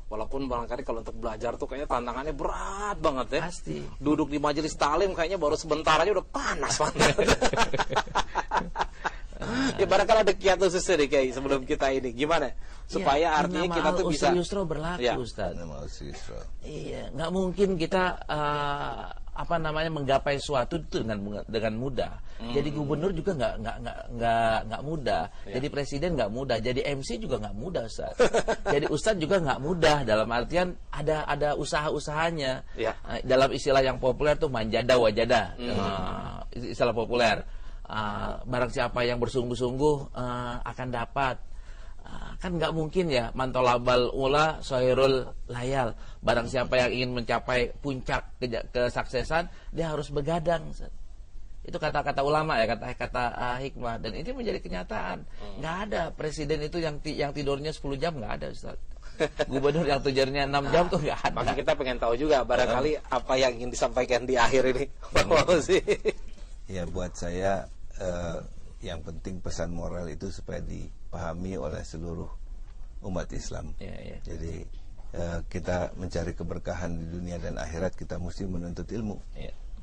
Walaupun barangkali kalau untuk belajar tuh kayaknya tantangannya berat banget ya. Pasti. Duduk di majelis talim kayaknya baru sebentar aja udah panas banget. Ya barangkali ada kiat khususnya deh Kiai sebelum kita ini gimana supaya artinya kita tuh bisa Yusra berlaku ya. Ustaz. Yusra. Iya, nggak mungkin kita menggapai suatu itu dengan mudah. Jadi gubernur juga nggak mudah. Ya. Jadi presiden nggak mudah. Jadi MC juga nggak mudah, Ustaz. Jadi Ustaz juga nggak mudah dalam artian ada usaha-usahanya. Ya. Dalam istilah yang populer tuh manjada wajada. Istilah populer. Barang siapa yang bersungguh-sungguh akan dapat. Kan nggak mungkin ya mantolabal ula soirul layal. Barang siapa yang ingin mencapai puncak kesuksesan, dia harus begadang. Itu kata-kata ulama ya, kata hikmah, dan ini menjadi kenyataan. Nggak ada presiden itu yang tidurnya 10 jam, nggak ada, Ustaz. Gubernur yang tidurnya 6 jam tuh nggak ada. Maka kita pengen tahu juga barangkali apa yang ingin disampaikan di akhir ini. Ya buat saya yang penting pesan moral itu supaya dipahami oleh seluruh umat Islam. Jadi kita mencari keberkahan di dunia dan akhirat, kita mesti menuntut ilmu.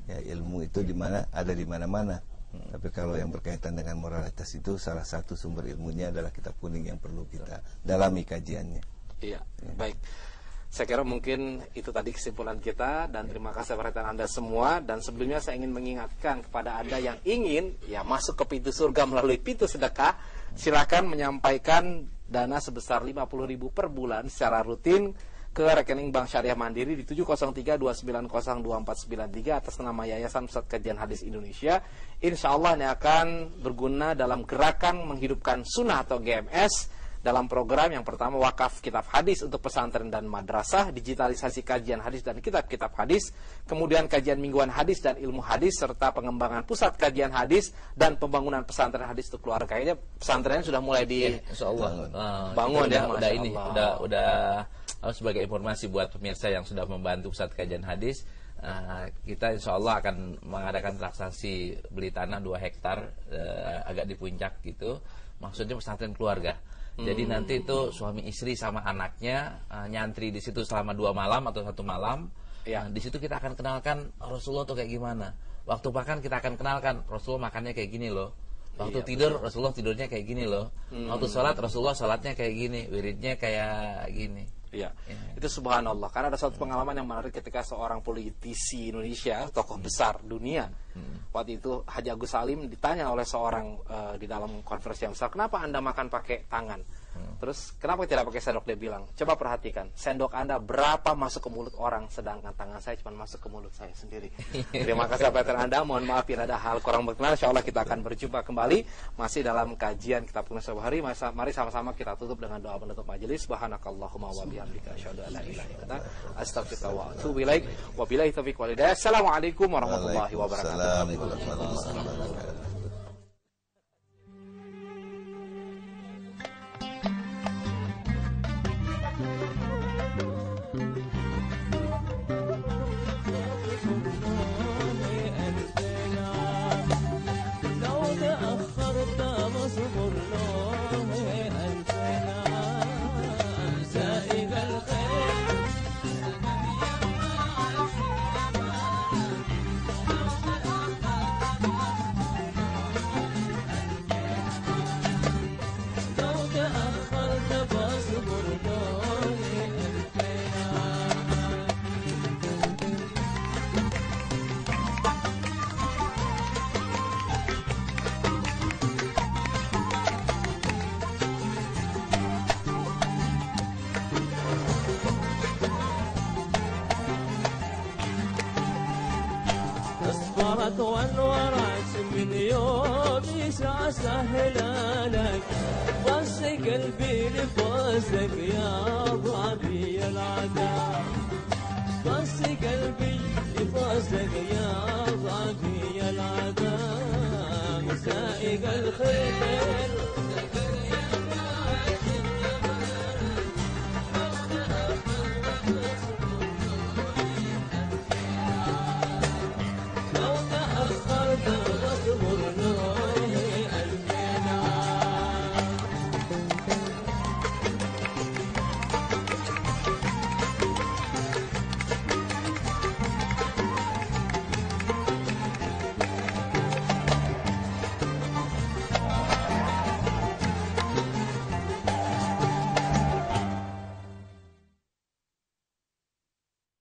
Ya, ilmu itu ada di mana-mana. Tapi kalau yang berkaitan dengan moralitas itu salah satu sumber ilmunya adalah kitab kuning yang perlu kita dalami kajiannya. Iya, baik. Saya kira mungkin itu tadi kesimpulan kita, dan terima kasih perhatian Anda semua. Dan sebelumnya saya ingin mengingatkan kepada Anda yang ingin ya masuk ke pintu surga melalui pintu sedekah, silakan menyampaikan dana sebesar 50.000 per bulan secara rutin ke rekening Bank Syariah Mandiri di 70329024993 atas nama Yayasan Pusat Kajian Hadis Indonesia. Insya Allah ini akan berguna dalam gerakan menghidupkan sunnah atau GMS dalam program yang pertama, wakaf kitab hadis untuk pesantren dan madrasah, digitalisasi kajian hadis dan kitab-kitab hadis, kemudian kajian mingguan hadis dan ilmu hadis, serta pengembangan pusat kajian hadis dan pembangunan pesantren hadis untuk keluarga. Kayaknya pesantrennya sudah mulai bangun ya, udah ini, udah sebagai informasi buat pemirsa yang sudah membantu pusat kajian hadis, kita insya Allah akan mengadakan transaksi beli tanah 2 hektar agak di puncak gitu, maksudnya pesantren keluarga. Jadi nanti itu suami istri sama anaknya nyantri di situ selama 2 malam atau 1 malam. Ya. Di situ kita akan kenalkan Rasulullah tuh kayak gimana. Waktu makan kita akan kenalkan Rasulullah makannya kayak gini loh. Waktu tidur Rasulullah tidurnya kayak gini loh. Waktu sholat Rasulullah sholatnya kayak gini, wiridnya kayak gini. Iya. Itu subhanallah. Karena ada suatu pengalaman yang menarik ketika seorang politisi Indonesia, tokoh besar dunia, waktu itu Haji Agus Salim ditanya oleh seorang di dalam konferensi yang besar, kenapa Anda makan pakai tangan? Terus kenapa tidak pakai sendok? Dia bilang, coba perhatikan, sendok Anda berapa masuk ke mulut orang, sedangkan tangan saya cuma masuk ke mulut saya sendiri. Terima kasih atas Anda. Mohon maaf bila ada hal kurang berkenan. Insyaallah kita akan berjumpa kembali masih dalam kajian kitab kuning setiap hari. Mari sama-sama kita tutup dengan doa penutup majelis. Subhanakallahumma wa bihamdika asyhadu an la ilaha illa anta astaghfiruka wa atubu ilaik. Wabillahi taufiq wal hidayah. Assalamualaikum warahmatullahi wabarakatuh. والورعت من يومي سأسهل لك بس قلبي لفوزك يا ضعبي العذاب بس قلبي لفوزك يا ضعبي العذاب سائق الخير